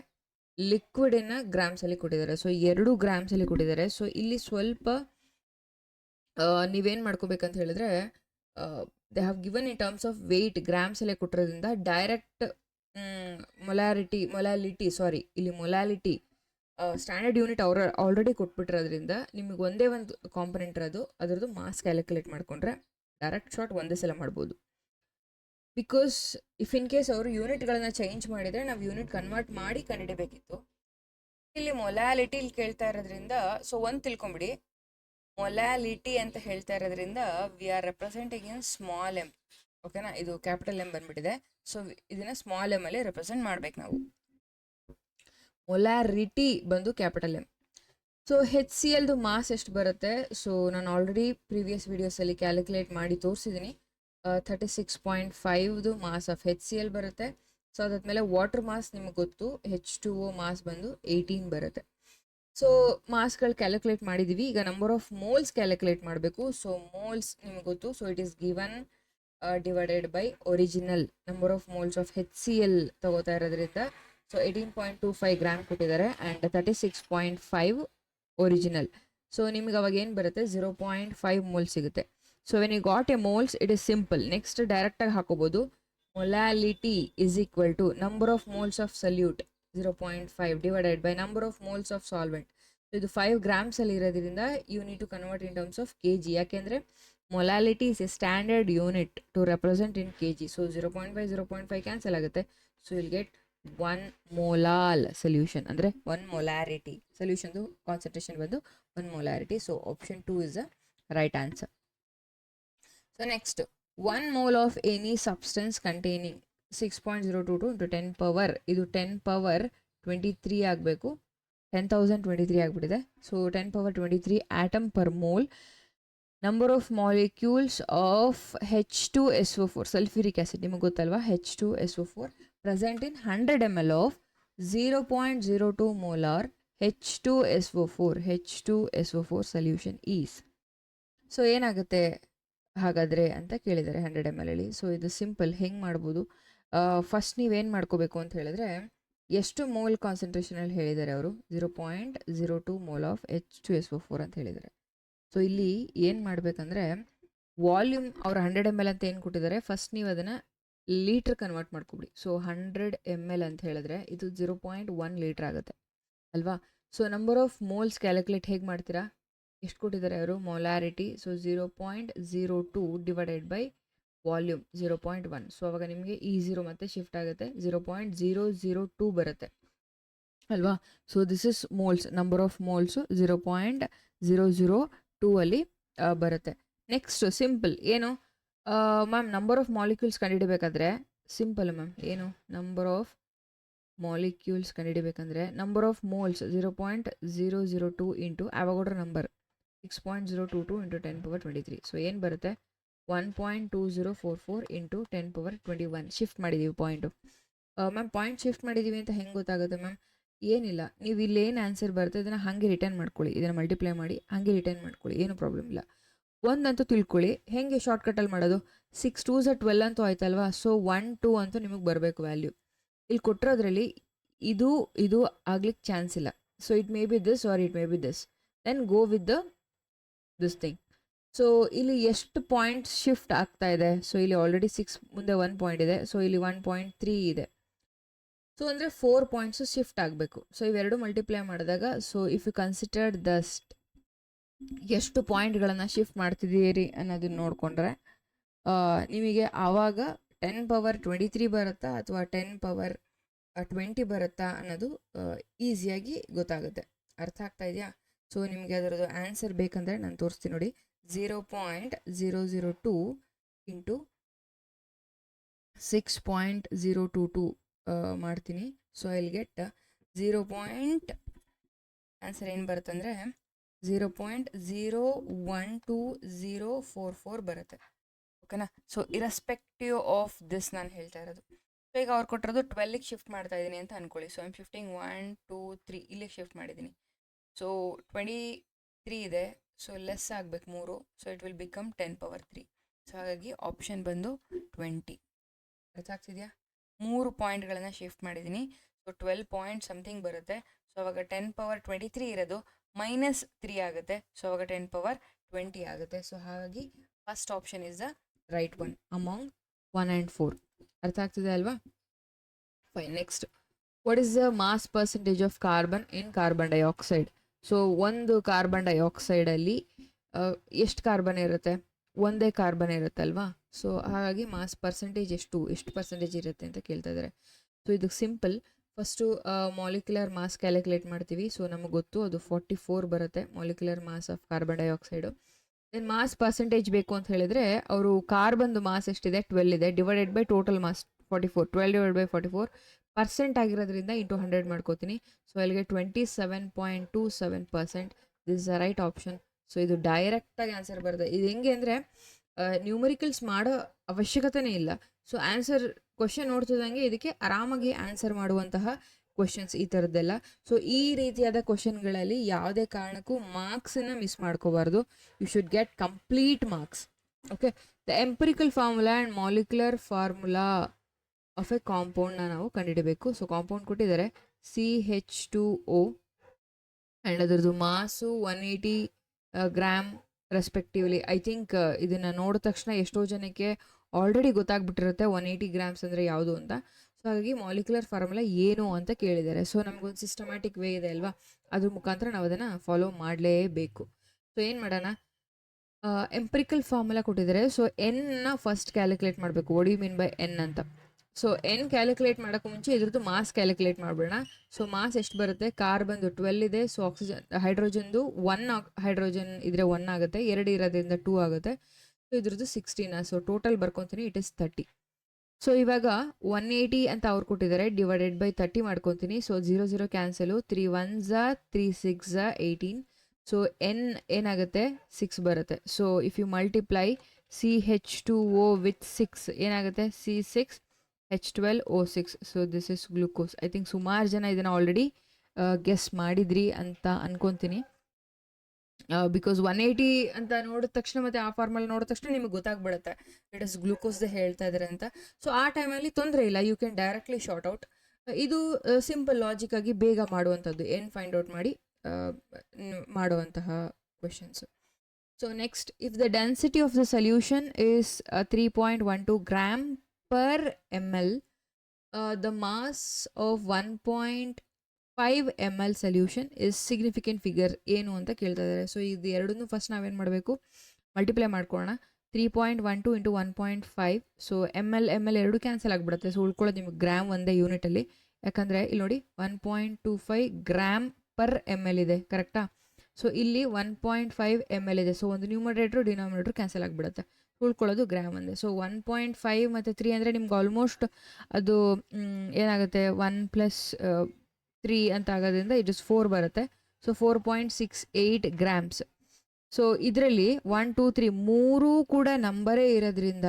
ಲಿಕ್ವಿಡನ್ನು ಗ್ರಾಮ್ಸಲ್ಲಿ ಕೊಟ್ಟಿದ್ದಾರೆ. ಸೊ 2 ಗ್ರಾಮ್ಸಲ್ಲಿ ಕೊಟ್ಟಿದ್ದಾರೆ. ಸೊ ಇಲ್ಲಿ ಸ್ವಲ್ಪ ನೀವೇನು ಮಾಡ್ಕೋಬೇಕಂತ ಹೇಳಿದ್ರೆ they have given in terms of weight ಗ್ರಾಮ್ಸಲ್ಲೇ ಕೊಟ್ಟಿರೋದ್ರಿಂದ direct molality standard unit already ಕೊಟ್ಬಿಟ್ಟಿರೋದ್ರಿಂದ ನಿಮಗೆ ಒಂದೇ ಒಂದು ಕಾಂಪೊನೆಂಟ್ ಅದರದ್ದು ಮಾಸ್ ಕ್ಯಾಲ್ಕುಲೇಟ್ ಮಾಡಿಕೊಂಡ್ರೆ ಡೈರೆಕ್ಟ್ ಶಾರ್ಟ್ ಒಂದೇ ಸಲ ಮಾಡ್ಬೋದು. ಬಿಕಾಸ್ ಇಫ್ ಇನ್ ಕೇಸ್ ಅವರು ಯೂನಿಟ್ಗಳನ್ನು ಚೇಂಜ್ ಮಾಡಿದರೆ ನಾವು ಯೂನಿಟ್ ಕನ್ವರ್ಟ್ ಮಾಡಿ ಕಂಡುಹಿಡಬೇಕಿತ್ತು. ಇಲ್ಲಿ ಮೊಲಾಲಿಟಿ ಇಲ್ಲಿ ಕೇಳ್ತಾ ಇರೋದ್ರಿಂದ ಸೊ ಒಂದು ತಿಳ್ಕೊಂಬಿಡಿ, ಮೊಲಾಲಿಟಿ ಅಂತ ಹೇಳ್ತಾ ಇರೋದ್ರಿಂದ we are representing in small M. ಓಕೆನಾ? ಇದು ಕ್ಯಾಪಿಟಲ್ ಎಮ್ ಬಂದ್ಬಿಟ್ಟಿದೆ. ಸೊ ಇದನ್ನು ಸ್ಮಾಲ್ ಎಮ್ ಅಲ್ಲಿ ರೆಪ್ರೆಸೆಂಟ್ ಮಾಡ್ಬೇಕು ನಾವು. ಮೊಲಾರಿಟಿ ಬಂದು ಕ್ಯಾಪಿಟಲ್ ಎಮ್. ಸೊ HClದು ಮಾಸ್ ಎಷ್ಟು ಬರುತ್ತೆ? ಸೊ ನಾನು ಆಲ್ರೆಡಿ ಪ್ರೀವಿಯಸ್ ವೀಡಿಯೋಸಲ್ಲಿ ಕ್ಯಾಲ್ಕುಲೇಟ್ ಮಾಡಿ ತೋರಿಸಿದ್ದೀನಿ. 36.5ದು ಮಾಸ್ ಆಫ್ HCl ಬರುತ್ತೆ. ಸೊ ಅದಾದಮೇಲೆ ವಾಟರ್ ಮಾಸ್ ನಿಮಗೆ ಗೊತ್ತು, H2O ಮಾಸ್ ಬಂದು 18 ಬರುತ್ತೆ. ಸೊ ಮಾಸ್ಗಳು ಕ್ಯಾಲ್ಕುಲೇಟ್ ಮಾಡಿದ್ದೀವಿ. ಈಗ ನಂಬರ್ ಆಫ್ ಮೋಲ್ಸ್ ಕ್ಯಾಲ್ಕುಲೇಟ್ ಮಾಡಬೇಕು. ಸೊ ಮೋಲ್ಸ್ ನಿಮಗೆ ಗೊತ್ತು. So it is given divided by original number of moles of HCl ತಗೋತಾ ಇರೋದ್ರಿಂದ ಸೊ 18.25 ಗ್ರಾಮ್ ಕೊಟ್ಟಿದ್ದಾರೆ ಆ್ಯಂಡ್ 36.5 ಒರಿಜಿನಲ್. ಸೊ ನಿಮ್ಗೆ ಅವಾಗ ಏನು ಬರುತ್ತೆ 0.5 ಮೋಲ್ ಸಿಗುತ್ತೆ. So when you got a moles it is simple. Next ಡೈರೆಕ್ಟಾಗಿ ಹಾಕೋಬೋದು, molality is equal to number of moles of solute 0.5 divided by number of moles of solvent. ಇದು 5 grams ಅಲ್ಲಿ ಇರೋದ್ರಿಂದ you need to convert in terms of kg. ಯಾಕೆಂದರೆ molality is a standard unit to represent in kg. So 0.5 cancel ಆಗುತ್ತೆ. So will get 1 molal solution, ಅಂದರೆ 1 molarity. ಸೊಲ್ಯೂಷನ್ದು concentration ಬಂದು 1 molarity. So option 2 is the right answer. So next, 1 mole of any substance containing 6.022 into 10 power, ಇದು 10 power 23 ಆಗಬೇಕು, 10,023 ಆಗಿಬಿಟ್ಟಿದೆ. So 10 power 23 atom per mole. Number of molecules of H2SO4 sulfuric acid, ನಿಮಗೆ ಗೊತ್ತಲ್ವಾ H2SO4 present in 100 ml of 0.02 molar H2SO4 solution is. So ಏನಾಗುತ್ತೆ ಹಾಗಾದರೆ ಅಂತ ಕೇಳಿದ್ದಾರೆ 100 ml ಅಲ್ಲಿ. ಸೊ ಇದು ಸಿಂಪಲ್, ಹೆಂಗೆ ಮಾಡ್ಬೋದು? ಫಸ್ಟ್ ನೀವೇನು ಮಾಡ್ಕೋಬೇಕು ಅಂತ ಹೇಳಿದ್ರೆ, ಎಷ್ಟು ಮೋಲ್ ಕಾನ್ಸಂಟ್ರೇಷನಲ್ಲಿ ಹೇಳಿದ್ದಾರೆ ಅವರು? 0.02 ಮೋಲ್ ಆಫ್ H2SO4 ಅಂತ ಹೇಳಿದ್ದಾರೆ. ಸೊ ಇಲ್ಲಿ ಏನು ಮಾಡಬೇಕಂದ್ರೆ, ವಾಲ್ಯೂಮ್ ಅವ್ರು 100 ml ಅಂತ ಏನು ಕೊಟ್ಟಿದ್ದಾರೆ, ಫಸ್ಟ್ ನೀವು ಅದನ್ನು ಲೀಟ್ರ್ ಕನ್ವರ್ಟ್ ಮಾಡ್ಕೊಬಿಡಿ. ಸೊ 100 ml ಅಂತ ಹೇಳಿದ್ರೆ ಇದು 0.1 ಲೀಟ್ರ್ ಆಗುತ್ತೆ ಅಲ್ವಾ? So number of moles calculate ಹೇಗೆ ಮಾಡ್ತೀರಾ? ಎಷ್ಟು ಕೊಟ್ಟಿದ್ದಾರೆ ಅವರು? Molarity. So 0.02 divided by volume 0.1. So ಅವಾಗ ನಿಮಗೆ ಈ 0 ಮತ್ತೆ ಶಿಫ್ಟ್ ಆಗುತ್ತೆ, 0.002 ಬರುತ್ತೆ ಅಲ್ವಾ? So this is moles, number of moles 0.002 ಅಲ್ಲಿ ಬರುತ್ತೆ. ನೆಕ್ಸ್ಟ್ ಸಿಂಪಲ್ ಏನು ಮ್ಯಾಮ್, ನಂಬರ್ ಆಫ್ ಮಾಲಿಕ್ಯೂಲ್ಸ್ ಕಂಡುಹಿಡಬೇಕಾದ್ರೆ ಸಿಂಪಲ್ ಮ್ಯಾಮ್. ಏನು ನಂಬರ್ ಆಫ್ ಮಾಲಿಕ್ಯೂಲ್ಸ್ ಕಂಡುಹಿಡಬೇಕಂದ್ರೆ number of moles 0.002 into Avogadro number 6.022 into 10 power 23. So ಏನು ಬರುತ್ತೆ? 1.2044 ಇಂಟು 10 power 21. ಶಿಫ್ಟ್ ಮಾಡಿದ್ದೀವಿ ಪಾಯಿಂಟು. ಮ್ಯಾಮ್ ಪಾಯಿಂಟ್ ಶಿಫ್ಟ್ ಮಾಡಿದ್ದೀವಿ ಅಂತ ಹೆಂಗೆ ಗೊತ್ತಾಗುತ್ತೆ ಮ್ಯಾಮ್? ಏನಿಲ್ಲ, ನೀವು ಇಲ್ಲಿ ಏನು ಆನ್ಸರ್ ಬರುತ್ತೆ ಇದನ್ನು ಹಾಗೆ ರಿಟರ್ನ್ ಮಾಡ್ಕೊಳ್ಳಿ, ಇದನ್ನು ಮಲ್ಟಿಪ್ಲೈ ಮಾಡಿ ಹಾಗೆ ರಿಟರ್ನ್ ಮಾಡ್ಕೊಳ್ಳಿ, ಏನು ಪ್ರಾಬ್ಲಮ್ ಇಲ್ಲ. ಒಂದಂತೂ ತಿಳ್ಕೊಳ್ಳಿ, ಹೇಗೆ ಶಾರ್ಟ್ಕಟಲ್ಲಿ ಮಾಡೋದು? 6 2s 12 ಅಂತೂ ಆಯ್ತಲ್ವಾ? ಸೊ 1 2 ಅಂತೂ ನಿಮಗೆ ಬರಬೇಕು ವ್ಯಾಲ್ಯೂ. ಇಲ್ಲಿ ಕೊಟ್ಟಿರೋದ್ರಲ್ಲಿ ಇದು ಆಗ್ಲಿಕ್ಕೆ ಚಾನ್ಸ್ ಇಲ್ಲ. So it may be this or it may be this, then go with this thing. So ಇಲ್ಲಿ ಎಷ್ಟು ಪಾಯಿಂಟ್ ಶಿಫ್ಟ್ ಆಗ್ತಾ ಇದೆ? ಸೊ ಇಲ್ಲಿ ಆಲ್ರೆಡಿ 6 ಮುಂದೆ 1 ಪಾಯಿಂಟ್ ಇದೆ, ಸೊ ಇಲ್ಲಿ 1.3 ಇದೆ. ಸೊ ಅಂದರೆ 4 ಪಾಯಿಂಟ್ಸು ಶಿಫ್ಟ್ ಆಗಬೇಕು. ಸೊ ಇವೆರಡು ಮಲ್ಟಿಪ್ಲೈ ಮಾಡಿದಾಗ, ಸೊ ಇಫ್ ಯು ಕನ್ಸಿಡರ್ಡ್ ದಸ್ಟ್ ಎಷ್ಟು ಪಾಯಿಂಟ್ಗಳನ್ನು ಶಿಫ್ಟ್ ಮಾಡ್ತಿದ್ದೀರಿ ಅನ್ನೋದನ್ನ ನೋಡಿಕೊಂಡ್ರೆ ನಿಮಗೆ ಆವಾಗ 10 power 23 ಬರುತ್ತಾ ಅಥವಾ 10 power 20 ಬರುತ್ತಾ ಅನ್ನೋದು ಈಸಿಯಾಗಿ ಗೊತ್ತಾಗುತ್ತೆ. ಅರ್ಥ ಆಗ್ತಾ ಇದೆಯಾ? ಸೊ ನಿಮಗೆ ಅದರದ್ದು ಆನ್ಸರ್ ಬೇಕಂದರೆ ನಾನು ತೋರಿಸ್ತೀನಿ ನೋಡಿ. 0.002 ಇಂಟು 6.022 ಮಾಡ್ತೀನಿ. So I'll get 0. ಆನ್ಸರ್ ಏನು ಬರುತ್ತಂದರೆ 0.012044 ಬರುತ್ತೆ. ಓಕೆನಾ? ಸೊ ಇರೆಸ್ಪೆಕ್ಟಿವ್ ಆಫ್ ದಿಸ್ ನಾನು ಹೇಳ್ತಾ ಇರೋದು. ಸೊ ಈಗ ಅವ್ರು ಕೊಟ್ಟಿರೋದು 12ಗೆ ಶಿಫ್ಟ್ ಮಾಡ್ತಾ ಇದ್ದೀನಿ ಅಂತ ಅಂದ್ಕೊಳ್ಳಿ. ಸೊ ಐಮ್ ಶಿಫ್ಟಿಂಗ್ 1 2 3 ಇಲ್ಲಿಗೆ ಶಿಫ್ಟ್ ಮಾಡಿದ್ದೀನಿ. ಸೊ 23 ಇದೆ, ಸೊ ಲೆಸ್ ಆಗಬೇಕು 3. So it will become 10 power 3. So ಹಾಗಾಗಿ ಆಪ್ಷನ್ ಬಂದು 20. ಅರ್ಥ ಆಗ್ತಿದೆಯಾ? 3 ಪಾಯಿಂಟ್ಗಳನ್ನು ಶಿಫ್ಟ್ ಮಾಡಿದ್ದೀನಿ. ಸೊ 12 ಪಾಯಿಂಟ್ ಸಮಥಿಂಗ್ ಬರುತ್ತೆ. ಸೊ ಅವಾಗ 10 power 23 ಇರೋದು -3 ಆಗುತ್ತೆ. ಸೊ ಅವಾಗ 10 power 20 ಆಗುತ್ತೆ. ಸೊ ಹಾಗಾಗಿ first option is the right one among 1 and 4. ಅರ್ಥ ಆಗ್ತಿದೆ ಅಲ್ವಾ? Fine. Next, what is the mass percentage of carbon in carbon dioxide? So ಒಂದು ಕಾರ್ಬನ್ ಡೈಆಕ್ಸೈಡಲ್ಲಿ ಎಷ್ಟು ಕಾರ್ಬನ್ ಇರುತ್ತೆ? ಒಂದೇ ಕಾರ್ಬನ್ ಇರುತ್ತಲ್ವಾ? ಸೊ ಹಾಗಾಗಿ ಮಾಸ್ ಪರ್ಸೆಂಟೇಜ್ ಎಷ್ಟು ಪರ್ಸೆಂಟೇಜ್ ಇರುತ್ತೆ ಅಂತ ಕೇಳ್ತಾ ಇದ್ದಾರೆ. ಸೊ ಇದಕ್ಕೆ simple, first molecular mass calculate ಮಾಡ್ತೀವಿ. ಸೊ ನಮಗೆ ಗೊತ್ತು ಅದು 44 ಬರುತ್ತೆ molecular mass of carbon dioxide. Then mass percentage ಬೇಕು ಅಂತ ಹೇಳಿದರೆ ಅವರು ಕಾರ್ಬನ್ದು ಮಾಸ್ ಎಷ್ಟಿದೆ? 12 ಇದೆ, divided by total mass 44. 12 divide by 44 percent ಆಗಿರೋದ್ರಿಂದ ಇಂಟು 100 ಮಾಡ್ಕೋತೀನಿ. ಸೊ ಅಲ್ಲಿಗೆ 27.27%. This is the right option. So ಇದು ಡೈರೆಕ್ಟಾಗಿ ಆನ್ಸರ್ ಬರುತ್ತೆ. ಇದು ಹೆಂಗೆ ಅಂದರೆ ನ್ಯೂಮರಿಕಲ್ಸ್ ಮಾಡೋ ಅವಶ್ಯಕತೆನೇ ಇಲ್ಲ. ಸೊ ಆನ್ಸರ್ ಕ್ವಶನ್ ನೋಡ್ತಿದ್ದಂಗೆ ಇದಕ್ಕೆ ಆರಾಮಾಗಿ ಆನ್ಸರ್ ಮಾಡುವಂತಹ ಕ್ವಶನ್ಸ್ ಈ ಥರದ್ದೆಲ್ಲ. ಸೊ ಈ ರೀತಿಯಾದ ಕ್ವಶನ್ಗಳಲ್ಲಿ ಯಾವುದೇ ಕಾರಣಕ್ಕೂ ಮಾರ್ಕ್ಸನ್ನು ಮಿಸ್ ಮಾಡ್ಕೋಬಾರ್ದು. You should get complete marks. Okay, the empirical formula and molecular formula of a ಕಾಂಪೌಂಡ್ನ ನಾವು ಕಂಡುಹಿಡಬೇಕು. ಸೊ ಕಾಂಪೌಂಡ್ ಕೊಟ್ಟಿದ್ದಾರೆ CH2O ಆ್ಯಂಡ್ ಅದರದ್ದು mass 180 gram respectively. I think ಇದನ್ನು ನೋಡಿದ ತಕ್ಷಣ ಎಷ್ಟೋ ಜನಕ್ಕೆ ಆಲ್ರೆಡಿ ಗೊತ್ತಾಗ್ಬಿಟ್ಟಿರುತ್ತೆ 180 ಗ್ರಾಮ್ಸ್ ಅಂದರೆ ಯಾವುದು ಅಂತ. ಸೊ ಹಾಗಾಗಿ ಮಾಲಿಕ್ಯುಲರ್ ಫಾರ್ಮುಲಾ ಏನು ಅಂತ ಕೇಳಿದ್ದಾರೆ. ಸೊ ನಮಗೊಂದು ಸಿಸ್ಟಮ್ಯಾಟಿಕ್ ವೇ ಇದೆ ಅಲ್ವಾ, ಅದ್ರ ಮುಖಾಂತರ ನಾವು ಅದನ್ನು ಫಾಲೋ ಮಾಡಲೇಬೇಕು. ಸೊ ಏನು ಮಾಡೋಣ, ಎಂಪ್ರಿಕಲ್ ಫಾರ್ಮುಲಾ ಕೊಟ್ಟಿದ್ದಾರೆ. ಸೊ ಎನ್ನ ಫಸ್ಟ್ ಕ್ಯಾಲ್ಕುಲೇಟ್ ಮಾಡಬೇಕು. What you mean by n ಅಂತ. ಸೊ ಎನ್ ಕ್ಯಾಲ್ಕುಲೇಟ್ ಮಾಡೋಕ್ಕೂ ಮುಂಚೆ ಇದ್ರದ್ದು ಮಾಸ್ ಕ್ಯಾಲ್ಕುಲೇಟ್ ಮಾಡೋಣ. ಸೊ ಮಾಸ್ ಎಷ್ಟು ಬರುತ್ತೆ, ಕಾರ್ಬನ್ದು 12 ಇದೆ. ಸೊ ಆಕ್ಸಿಜನ್ ಹೈಡ್ರೋಜನ್ದು 1 ಹೈಡ್ರೋಜನ್ ಇದ್ರೆ 1 ಆಗುತ್ತೆ, 2 ಇರೋದ್ರಿಂದ 2 ಆಗುತ್ತೆ. ಸೊ ಇದ್ರದ್ದು 16. ಸೊ ಟೋಟಲ್ ಬರ್ಕೊತೀನಿ, ಇಟ್ ಇಸ್ 30. ಸೊ ಇವಾಗ 180 ಅಂತ ಅವ್ರು ಕೊಟ್ಟಿದ್ದಾರೆ, ಡಿವೈಡೆಡ್ ಬೈ 30 ಮಾಡ್ಕೊತೀನಿ. So 0 0 cancel, 3 1s 3 6 18. So N ಏನಾಗುತ್ತೆ, 6 ಬರುತ್ತೆ. So if you multiply CH2O with 6 ಏನಾಗುತ್ತೆ, C6H12O6. So this is glucose. I think ಸುಮಾರು ಜನ ಇದನ್ನು ಆಲ್ರೆಡಿ ಗೆಸ್ ಮಾಡಿದ್ರಿ ಅಂತ ಅನ್ಕೊತೀನಿ. ಬಿಕಾಸ್ 180 ಅಂತ ನೋಡಿದ ತಕ್ಷಣ ಮತ್ತು ಆ ಫಾರ್ಮಲ್ ನೋಡಿದ ತಕ್ಷಣ ನಿಮಗೆ ಗೊತ್ತಾಗ್ಬಿಡುತ್ತೆ ಇಟ್ ಇಸ್ ಗ್ಲೂಕೋಸ್ದೇ ಹೇಳ್ತಾ ಇದ್ದಾರೆ ಅಂತ. ಸೊ ಆ ಟೈಮಲ್ಲಿ ತೊಂದರೆ ಇಲ್ಲ, you can directly short out. ಇದು ಸಿಂಪಲ್ ಲಾಜಿಕ್ ಆಗಿ ಬೇಗ ಮಾಡುವಂಥದ್ದು, ಏನು ಫೈಂಡ್ ಔಟ್ ಮಾಡಿ ಮಾಡುವಂತಹ questions. So next, if the density of the solution is 3.12 gram per ml, the mass of 1.5 ml solution is significant figure ಏನು ಅಂತ ಕೇಳ್ತಾ ಇದ್ದಾರೆ. ಸೊ ಇದು ಎರಡನ್ನೂ ಫಸ್ಟ್ ನಾವೇನು ಮಾಡಬೇಕು, ಮಲ್ಟಿಪ್ಲೈ ಮಾಡ್ಕೊಳ್ಳೋಣ. 3.12 ಇಂಟು 1.5. ಸೊ ml ಎರಡು ಕ್ಯಾನ್ಸಲ್ ಆಗಿಬಿಡುತ್ತೆ. ಸೊ ಉಳ್ಕೊಳ್ಳೋದು ನಿಮಗೆ ಗ್ರಾಮ್ ಒಂದೇ ಯೂನಿಟಲ್ಲಿ, ಯಾಕಂದರೆ ಇಲ್ಲಿ ನೋಡಿ 1.25 ಗ್ರಾಮ್ ಪರ್ ml ಇದೆ, ಕರೆಕ್ಟಾ? ಸೊ ಇಲ್ಲಿ 1.5 ml ಇದೆ. ಸೊ ಒಂದು ನ್ಯೂಮರೇಟ್ರು ಡಿನಾಮಿನೇಟ್ರು ಕ್ಯಾನ್ಸಲ್ ಆಗಿಬಿಡುತ್ತೆ, ಉಳ್ಕೊಳ್ಳೋದು ಗ್ರಾಮ್ ಒಂದೇ. ಸೊ 1.5 ಮತ್ತು 3 ಅಂದರೆ ನಿಮ್ಗೆ ಆಲ್ಮೋಸ್ಟ್ ಅದು ಏನಾಗುತ್ತೆ, 1 + 3 ಅಂತ ಆಗೋದ್ರಿಂದ ಇಟ್ ಇಸ್ 4 ಬರುತ್ತೆ. So 4.68 grams. ಸೊ ಇದರಲ್ಲಿ 1 2 3 ಮೂರೂ ಕೂಡ ನಂಬರೇ ಇರೋದ್ರಿಂದ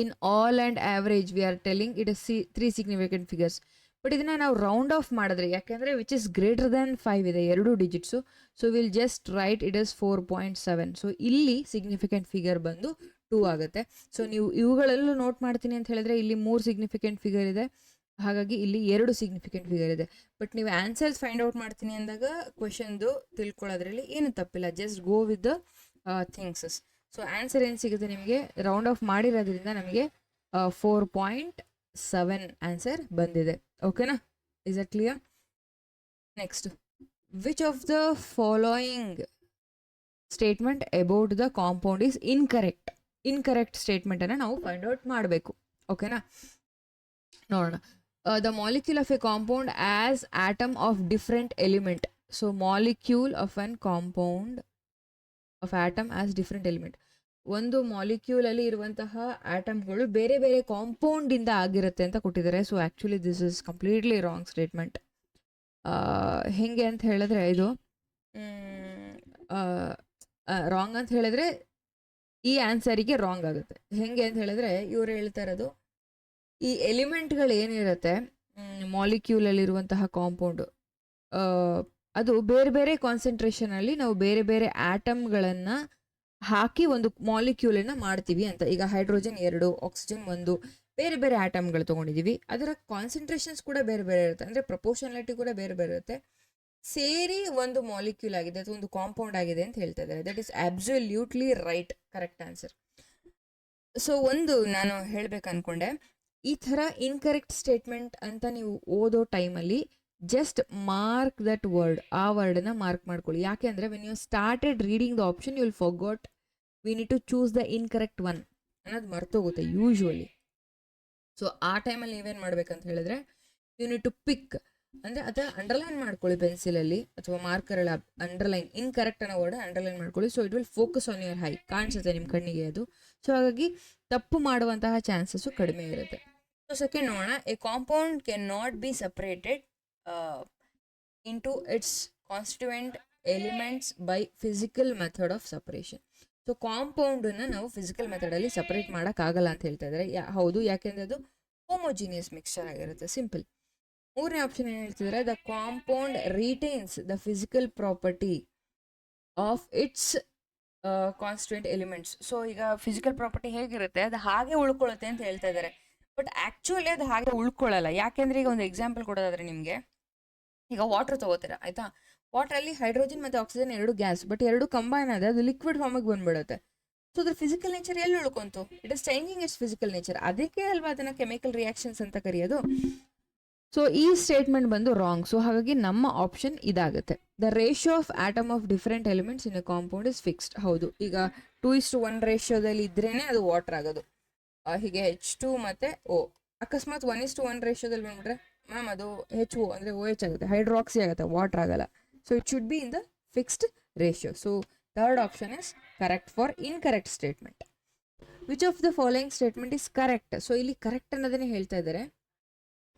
in all and average we are telling it is 3 significant figures. But ಇದನ್ನು ನಾವು ರೌಂಡ್ ಆಫ್ ಮಾಡಿದ್ರೆ, ಯಾಕೆಂದರೆ ವಿಚ್ ಇಸ್ ಗ್ರೇಟರ್ ದ್ಯಾನ್ 5 ಇದೆ, 2 digits. So will just right it is 4.7. So ಇಲ್ಲಿ ಸಿಗ್ನಿಫಿಕೆಂಟ್ ಫಿಗರ್ ಬಂದು 2 ಆಗುತ್ತೆ. ಸೊ ನೀವು ಇವುಗಳಲ್ಲೂ ನೋಟ್ ಮಾಡ್ತೀನಿ ಅಂತ ಹೇಳಿದ್ರೆ ಇಲ್ಲಿ 3 ಸಿಗ್ನಿಫಿಕೆಂಟ್ ಫಿಗರ್ ಇದೆ, ಹಾಗಾಗಿ ಇಲ್ಲಿ 2 ಸಿಗ್ನಿಫಿಕೆಂಟ್ ಫಿಗರ್ ಇದೆ. ಬಟ್ ನೀವು ಆನ್ಸರ್ಸ್ ಫೈಂಡ್ ಔಟ್ ಮಾಡ್ತೀನಿ ಅಂದಾಗ ಕ್ವೆಶನ್ದು ತಿಳ್ಕೊಳ್ಳೋದ್ರಲ್ಲಿ ಏನು ತಪ್ಪಿಲ್ಲ, just go with the things. So answer ಏನು ಸಿಗುತ್ತೆ ನಿಮಗೆ, ರೌಂಡ್ ಆಫ್ ಮಾಡಿರೋದ್ರಿಂದ ನಮಗೆ 4.7 ಆನ್ಸರ್ ಬಂದಿದೆ. ಓಕೆನಾ? Is it clear? Next, which of the following statement about the compound is incorrect? Incorrect ಸ್ಟೇಟ್ಮೆಂಟನ್ನು ನಾವು ಫೈಂಡ್ ಔಟ್ ಮಾಡಬೇಕು. ಓಕೆನಾ? ನೋಡೋಣ. The molecule of A compound as atom of different element. So molecule of an compound of atom as different element. ಒಂದು ಮಾಲಿಕ್ಯೂಲಲ್ಲಿ ಇರುವಂತಹ ಆಟಮ್ಗಳು ಬೇರೆ ಬೇರೆ ಕಾಂಪೌಂಡಿಂದ ಆಗಿರುತ್ತೆ ಅಂತ ಕೊಟ್ಟಿದ್ದಾರೆ. So actually this is completely wrong statement. ಹೇಗೆ ಅಂತ ಹೇಳಿದ್ರೆ ಇದು ರಾಂಗ್ ಅಂತ ಹೇಳಿದ್ರೆ ಈ ಆನ್ಸರಿಗೆ ರಾಂಗ್ ಆಗುತ್ತೆ. ಹೇಗೆ ಅಂತ ಹೇಳಿದ್ರೆ ಇವರು ಹೇಳ್ತಾ ಇರೋದು, ಈ ಎಲಿಮೆಂಟ್ಗಳು ಏನಿರುತ್ತೆ ಮಾಲಿಕ್ಯೂಲಲ್ಲಿರುವಂತಹ ಕಾಂಪೌಂಡು, ಅದು ಬೇರೆ ಬೇರೆ ಕಾನ್ಸಂಟ್ರೇಷನಲ್ಲಿ ನಾವು ಬೇರೆ ಬೇರೆ ಆಟಮ್ಗಳನ್ನು ಹಾಕಿ ಒಂದು ಮಾಲಿಕ್ಯೂಲನ್ನು ಮಾಡ್ತೀವಿ ಅಂತ. ಈಗ ಹೈಡ್ರೋಜನ್ 2, ಆಕ್ಸಿಜನ್ 1, ಬೇರೆ ಬೇರೆ ಆಟಮ್ಗಳು ತೊಗೊಂಡಿದ್ದೀವಿ, ಅದರ ಕಾನ್ಸಂಟ್ರೇಷನ್ಸ್ ಕೂಡ ಬೇರೆ ಬೇರೆ ಇರುತ್ತೆ, ಅಂದರೆ ಪ್ರಪೋರ್ಷನಾಲಿಟಿ ಕೂಡ ಬೇರೆ ಬೇರೆ ಇರುತ್ತೆ, ಸೇರಿ ಒಂದು ಮಾಲಿಕ್ಯೂಲ್ ಆಗಿದೆ ಅಥವಾ ಒಂದು ಕಾಂಪೌಂಡ್ ಆಗಿದೆ ಅಂತ ಹೇಳ್ತಾ ಇದ್ದಾರೆ. That is absolutely right, correct answer. So ಒಂದು ನಾನು ಹೇಳಬೇಕು ಅಂದ್ಕೊಂಡೆ, ಈ ಥರ ಇನ್ಕರೆಕ್ಟ್ ಸ್ಟೇಟ್ಮೆಂಟ್ ಅಂತ ನೀವು ಓದೋ ಟೈಮಲ್ಲಿ ಜಸ್ಟ್ ಮಾರ್ಕ್ ದಟ್ ವರ್ಡ್, ಆ ವರ್ಡನ್ನು ಮಾರ್ಕ್ ಮಾಡ್ಕೊಳ್ಳಿ. ಯಾಕೆ ಅಂದರೆ when you started reading the option you will forgot we need to choose the incorrect one ಅನ್ನೋದು ಮರ್ತೋಗುತ್ತೆ ಯೂಶ್ವಲಿ. ಸೊ ಆ ಟೈಮಲ್ಲಿ ನೀವೇನು ಮಾಡ್ಬೇಕಂತ ಹೇಳಿದ್ರೆ ಯು ನೀಡ್ ಟು ಪಿಕ್, ಅಂದರೆ ಅಥವಾ ಅಂಡರ್ಲೈನ್ ಮಾಡ್ಕೊಳ್ಳಿ ಪೆನ್ಸಿಲಲ್ಲಿ ಅಥವಾ ಮಾರ್ಕರಲ್ಲಿ ಅಂಡರ್ಲೈನ್, ಇನ್ಕರೆಕ್ಟ್ ಅನ್ನೋ ವರ್ಡ್ ಅಂಡರ್ಲೈನ್ ಮಾಡ್ಕೊಳ್ಳಿ. So it will focus on your high, ಕಾಣಿಸುತ್ತೆ ನಿಮ್ಮ ಕಣ್ಣಿಗೆ ಅದು. ಸೊ ಹಾಗಾಗಿ ತಪ್ಪು ಮಾಡುವಂತಹ ಚಾನ್ಸಸ್ಸು ಕಡಿಮೆ ಇರುತ್ತೆ. ಸೊ ಸೆಕೆಂಡ್ ನೋಡೋಣ, a compound can not be separated into its constituent elements by physical method of separation. So ಕಾಂಪೌಂಡನ್ನು ನಾವು ಫಿಸಿಕಲ್ ಮೆಥಡಲ್ಲಿ ಸಪ್ರೇಟ್ ಮಾಡೋಕ್ಕಾಗಲ್ಲ ಅಂತ ಹೇಳ್ತಾ ಇದ್ದಾರೆ. ಹೌದು, ಯಾಕೆಂದರೆ ಅದು ಹೋಮೋಜಿನಿಯಸ್ ಮಿಕ್ಸ್ಚರ್ ಆಗಿರುತ್ತೆ, ಸಿಂಪಲ್. ಮೂರನೇ ಆಪ್ಷನ್ ಏನು ಹೇಳ್ತಿದ್ದಾರೆ, the compound retains the physical property of it's constituent elements. So ಈಗ ಫಿಸಿಕಲ್ ಪ್ರಾಪರ್ಟಿ ಹೇಗಿರುತ್ತೆ ಅದು ಹಾಗೆ ಉಳ್ಕೊಳ್ಳುತ್ತೆ ಅಂತ ಹೇಳ್ತಾ ಇದ್ದಾರೆ. ಬಟ್ ಆ್ಯಕ್ಚುಲಿ ಅದು ಹಾಗೆ ಉಳ್ಕೊಳ್ಳಲ್ಲ. ಯಾಕೆಂದರೆ ಈಗ ಒಂದು ಎಕ್ಸಾಂಪಲ್ ಕೊಡೋದಾದರೆ ನಿಮಗೆ, ಈಗ ವಾಟರ್ ತೊಗೋತೀರಾ ಆಯಿತಾ, ವಾಟ್ರಲ್ಲಿ ಹೈಡ್ರೋಜನ್ ಮತ್ತು ಆಕ್ಸಿಜನ್ ಎರಡು ಗ್ಯಾಸ್, ಬಟ್ ಎರಡು ಕಂಬೈನ್ ಆದ ಅದು ಲಿಕ್ವಿಡ್ ಫಾರ್ಮಿಗೆ ಬಂದ್ಬಿಡುತ್ತೆ. ಸೊ ಅದ್ರ ಫಿಸಿಕಲ್ ನೇಚರ್ ಎಲ್ಲಿ ಉಳ್ಕೊಂತು? It is changing its physical nature. ಅದಕ್ಕೆ ಅಲ್ವಾ ಅದನ್ನ ಕೆಮಿಕಲ್ ರಿಯಾಕ್ಷನ್ಸ್ ಅಂತ ಕರೆಯೋದು. ಸೊ ಈ ಸ್ಟೇಟ್ಮೆಂಟ್ ಬಂದು ರಾಂಗ್. ಸೊ ಹಾಗಾಗಿ ನಮ್ಮ ಆಪ್ಷನ್ ಇದಾಗುತ್ತೆ. The ratio of atom of different elements in a compound is fixed. ಹೌದು, ಈಗ 2:1 ರೇಷಿಯೋದಲ್ಲಿ ಇದ್ರೇನೆ ಅದು ವಾಟರ್ ಆಗೋದು. ಹೀಗೆ H2 ಮತ್ತೆ O. ಅಕಸ್ಮಾತ್ 1:1 ರೇಷಿಯೋದಲ್ಲಿ ಬಂದ್ಬಿಟ್ರೆ ಮ್ಯಾಮ್ ಅದು HO ಅಂದರೆ OH ಆಗುತ್ತೆ, ಹೈಡ್ರಾಕ್ಸಿ ಆಗುತ್ತೆ, ವಾಟರ್ ಆಗಲ್ಲ. So it should be in the fixed ratio. So third option is correct for incorrect statement. Which of the following statement is correct? So ಇಲ್ಲಿ correct ಅನ್ನೋದನ್ನೇ ಹೇಳ್ತಾ ಇದ್ದಾರೆ.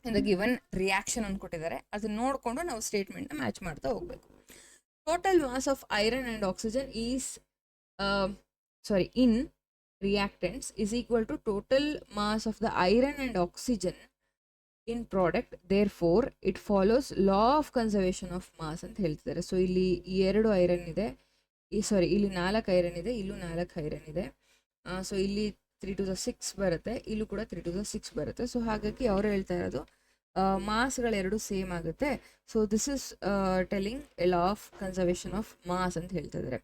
ಇಂದ ಗಿವನ್ ರಿಯಾಕ್ಷನ್ ಅನ್ನು ಕೊಟ್ಟಿದ್ದಾರೆ, ಅದನ್ನ ನೋಡಿಕೊಂಡು ನಾವು ಸ್ಟೇಟ್ಮೆಂಟ್ನ ಮ್ಯಾಚ್ ಮಾಡ್ತಾ ಹೋಗ್ಬೇಕು. Total mass of iron and oxygen is in reactants is equal to total mass of the iron and oxygen in product. Therefore it follows law of conservation of mass ಅಂತ ಹೇಳ್ತಿದ್ದಾರೆ. So ಇಲ್ಲಿ 2 iron ಇದೆ, ಇಲ್ಲಿ 4 iron ಇದೆ, ಇಲ್ಲೂ 4 iron ಇದೆ. So ಇಲ್ಲಿ 3 to the 6 ಬರುತ್ತೆ, ಇಲ್ಲೂ ಕೂಡ 3 to the 6 ಬರುತ್ತೆ. ಸೊ ಹಾಗಾಗಿ ಅವರು ಹೇಳ್ತಾ ಇರೋದು ಮಾಸ್ಗಳೆರಡು ಸೇಮ್ ಆಗುತ್ತೆ. So this is telling a law of conservation of mass ಅಂತ ಹೇಳ್ತಾ ಇದ್ದಾರೆ.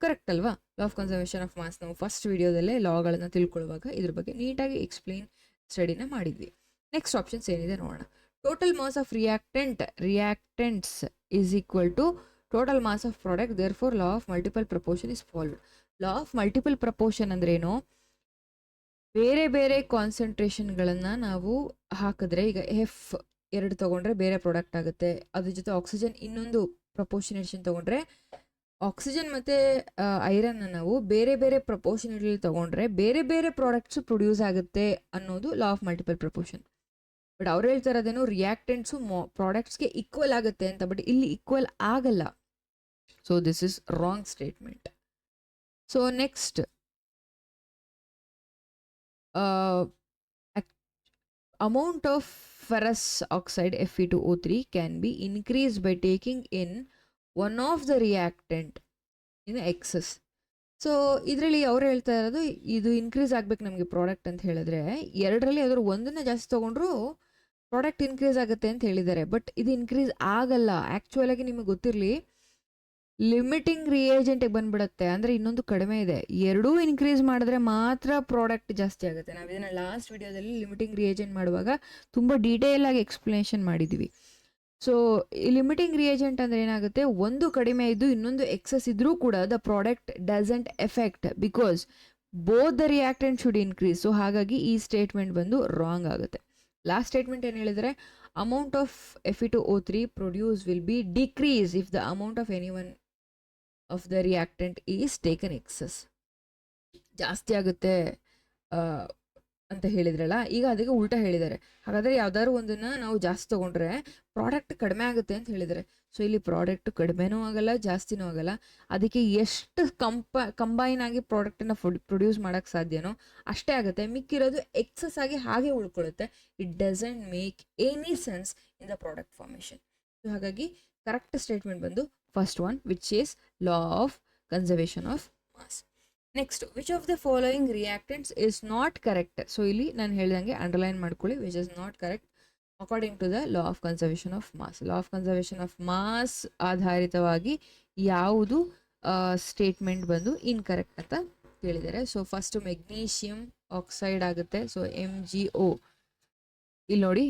ಕರೆಕ್ಟ್ ಅಲ್ವಾ? Law of conservation of mass ನಾವು ಫಸ್ಟ್ ವಿಡಿಯೋದಲ್ಲೇ ಲಾಗಳನ್ನು ತಿಳ್ಕೊಳ್ಳುವಾಗ ಇದ್ರ ಬಗ್ಗೆ ನೀಟಾಗಿ ಎಕ್ಸ್ಪ್ಲೈನ್ ಸ್ಟಡಿನ ಮಾಡಿದ್ವಿ. ನೆಕ್ಸ್ಟ್ ಆಪ್ಷನ್ಸ್ ಏನಿದೆ ನೋಡೋಣ. Total mass of reactants is equal to total mass of product. Therefore law of multiple proportion is followed. Law of multiple proportion ಅಂದ್ರೇನು? ಬೇರೆ ಬೇರೆ ಕಾನ್ಸಂಟ್ರೇಷನ್ಗಳನ್ನು ನಾವು ಹಾಕಿದ್ರೆ, ಈಗ F2 ತೊಗೊಂಡ್ರೆ ಬೇರೆ ಪ್ರಾಡಕ್ಟ್ ಆಗುತ್ತೆ, ಅದ್ರ ಜೊತೆ ಆಕ್ಸಿಜನ್ ಇನ್ನೊಂದು ಪ್ರಪೋರ್ಷನೇಷನ್ ತೊಗೊಂಡ್ರೆ, ಆಕ್ಸಿಜನ್ ಮತ್ತು ಐರನ್ನ ನಾವು ಬೇರೆ ಬೇರೆ ಪ್ರಪೋರ್ಷನಲ್ಲಿ ತೊಗೊಂಡ್ರೆ ಬೇರೆ ಬೇರೆ ಪ್ರಾಡಕ್ಟ್ಸು ಪ್ರೊಡ್ಯೂಸ್ ಆಗುತ್ತೆ ಅನ್ನೋದು ಲಾ ಆಫ್ ಮಲ್ಟಿಪಲ್ ಪ್ರಪೋರ್ಷನ್. ಬಟ್ ಅವ್ರು ಹೇಳ್ತಾ ಇರೋದೇನು, ರಿಯಾಕ್ಟೆಂಟ್ಸು ಪ್ರಾಡಕ್ಟ್ಸ್ಗೆ ಈಕ್ವಲ್ ಆಗುತ್ತೆ ಅಂತ. ಬಟ್ ಇಲ್ಲಿ ಈಕ್ವಲ್ ಆಗಲ್ಲ. So this is wrong statement. So next, amount of ferrous oxide Fe2O3 can be increased by taking in one of the reactant in excess. So ಇದರಲ್ಲಿ ಅವ್ರು ಹೇಳ್ತಾ ಇರೋದು ಇದು ಇನ್ಕ್ರೀಸ್ ಆಗ್ಬೇಕು ನಮಗೆ ಪ್ರಾಡಕ್ಟ್ ಅಂತ ಹೇಳಿದ್ರೆ, ಎರಡರಲ್ಲಿ ಅದ್ರ ಒಂದನ್ನ ಜಾಸ್ತಿ ತೊಗೊಂಡ್ರು ಪ್ರಾಡಕ್ಟ್ ಇನ್ಕ್ರೀಸ್ ಆಗುತ್ತೆ ಅಂತ ಹೇಳಿದ್ದಾರೆ. ಬಟ್ ಇದು ಇನ್ಕ್ರೀಸ್ ಆಗಲ್ಲ. ಆ್ಯಕ್ಚುಯಲ್ ಆಗಿ ನಿಮಗೆ ಗೊತ್ತಿರಲಿ, ಲಿಮಿಟಿಂಗ್ ರಿಯೇಜೆಂಟಿಗೆ ಬಂದ್ಬಿಡುತ್ತೆ. ಅಂದರೆ ಇನ್ನೊಂದು ಕಡಿಮೆ ಇದೆ, ಎರಡೂ ಇನ್ಕ್ರೀಸ್ ಮಾಡಿದ್ರೆ ಮಾತ್ರ ಪ್ರಾಡಕ್ಟ್ ಜಾಸ್ತಿ ಆಗುತ್ತೆ. ನಾವು ಇದನ್ನು ಲಾಸ್ಟ್ ವಿಡಿಯೋದಲ್ಲಿ ಲಿಮಿಟಿಂಗ್ ರಿಯೇಜೆಂಟ್ ಮಾಡುವಾಗ ತುಂಬ ಡೀಟೇಲ್ ಆಗಿ ಎಕ್ಸ್ಪ್ಲನೇಷನ್ ಮಾಡಿದ್ದೀವಿ. ಸೊ ಈ ಲಿಮಿಟಿಂಗ್ ರಿಯೇಜೆಂಟ್ ಅಂದರೆ ಏನಾಗುತ್ತೆ, ಒಂದು ಕಡಿಮೆ ಇದ್ದು ಇನ್ನೊಂದು ಎಕ್ಸಸ್ ಇದ್ರೂ ಕೂಡ the product doesn't effect because both the reactant should increase. So ಹಾಗಾಗಿ ಈ ಸ್ಟೇಟ್ಮೆಂಟ್ ಬಂದು ರಾಂಗ್ ಆಗುತ್ತೆ. ಲಾಸ್ಟ್ ಸ್ಟೇಟ್ಮೆಂಟ್ ಏನು ಹೇಳಿದರೆ, amount of Fe2O3 produce will be decrease if the amount of any one of the reactant is taken excess. ಜಾಸ್ತಿ ಆಗುತ್ತೆ ಅಂತ ಹೇಳಿದ್ರಲ್ಲ, ಈಗ ಅದಕ್ಕೆ ಉಲ್ಟಾ ಹೇಳಿದ್ದಾರೆ. ಹಾಗಾದರೆ ಯಾವ್ದಾದ್ರು ಒಂದನ್ನು ನಾವು ಜಾಸ್ತಿ ತೊಗೊಂಡ್ರೆ ಪ್ರಾಡಕ್ಟ್ ಕಡಿಮೆ ಆಗುತ್ತೆ ಅಂತ ಹೇಳಿದ್ದಾರೆ. ಸೊ ಇಲ್ಲಿ ಪ್ರಾಡಕ್ಟ್ ಕಡಿಮೆನೂ ಆಗಲ್ಲ, ಜಾಸ್ತಿನೂ ಆಗಲ್ಲ. ಅದಕ್ಕೆ ಎಷ್ಟು ಕಂಬೈನ್ ಆಗಿ ಪ್ರಾಡಕ್ಟನ್ನು ಪ್ರೊಡ್ಯೂಸ್ ಮಾಡೋಕ್ಕೆ ಸಾಧ್ಯನೋ ಅಷ್ಟೇ ಆಗುತ್ತೆ. ಮಿಕ್ಕಿರೋದು ಎಕ್ಸಸ್ ಆಗಿ ಹಾಗೆ ಉಳ್ಕೊಳ್ಳುತ್ತೆ. It doesn't make any sense in the product formation. So ಹಾಗಾಗಿ ಕರೆಕ್ಟ್ ಸ್ಟೇಟ್ಮೆಂಟ್ ಬಂದು first one, which is law of conservation of mass. Next, which of the following reactants is not correct? So ಇಲ್ಲಿ ನಾನು ಹೇಳ್ದಂಗೆ underline ಮಾಡ್ಕೊಳ್ಳಿ, which is not correct according to the law of conservation of mass. Law of conservation of mass ಆಧಾರಿತವಾಗಿ ಯಾವುದು statement ಬಂದು incorrect ಅಂತ ಹೇಳಿದ್ದಾರೆ. So first magnesium oxide ಆಗುತ್ತೆ. ಸೊ MgO ಇಲ್ಲಿ ನೋಡಿ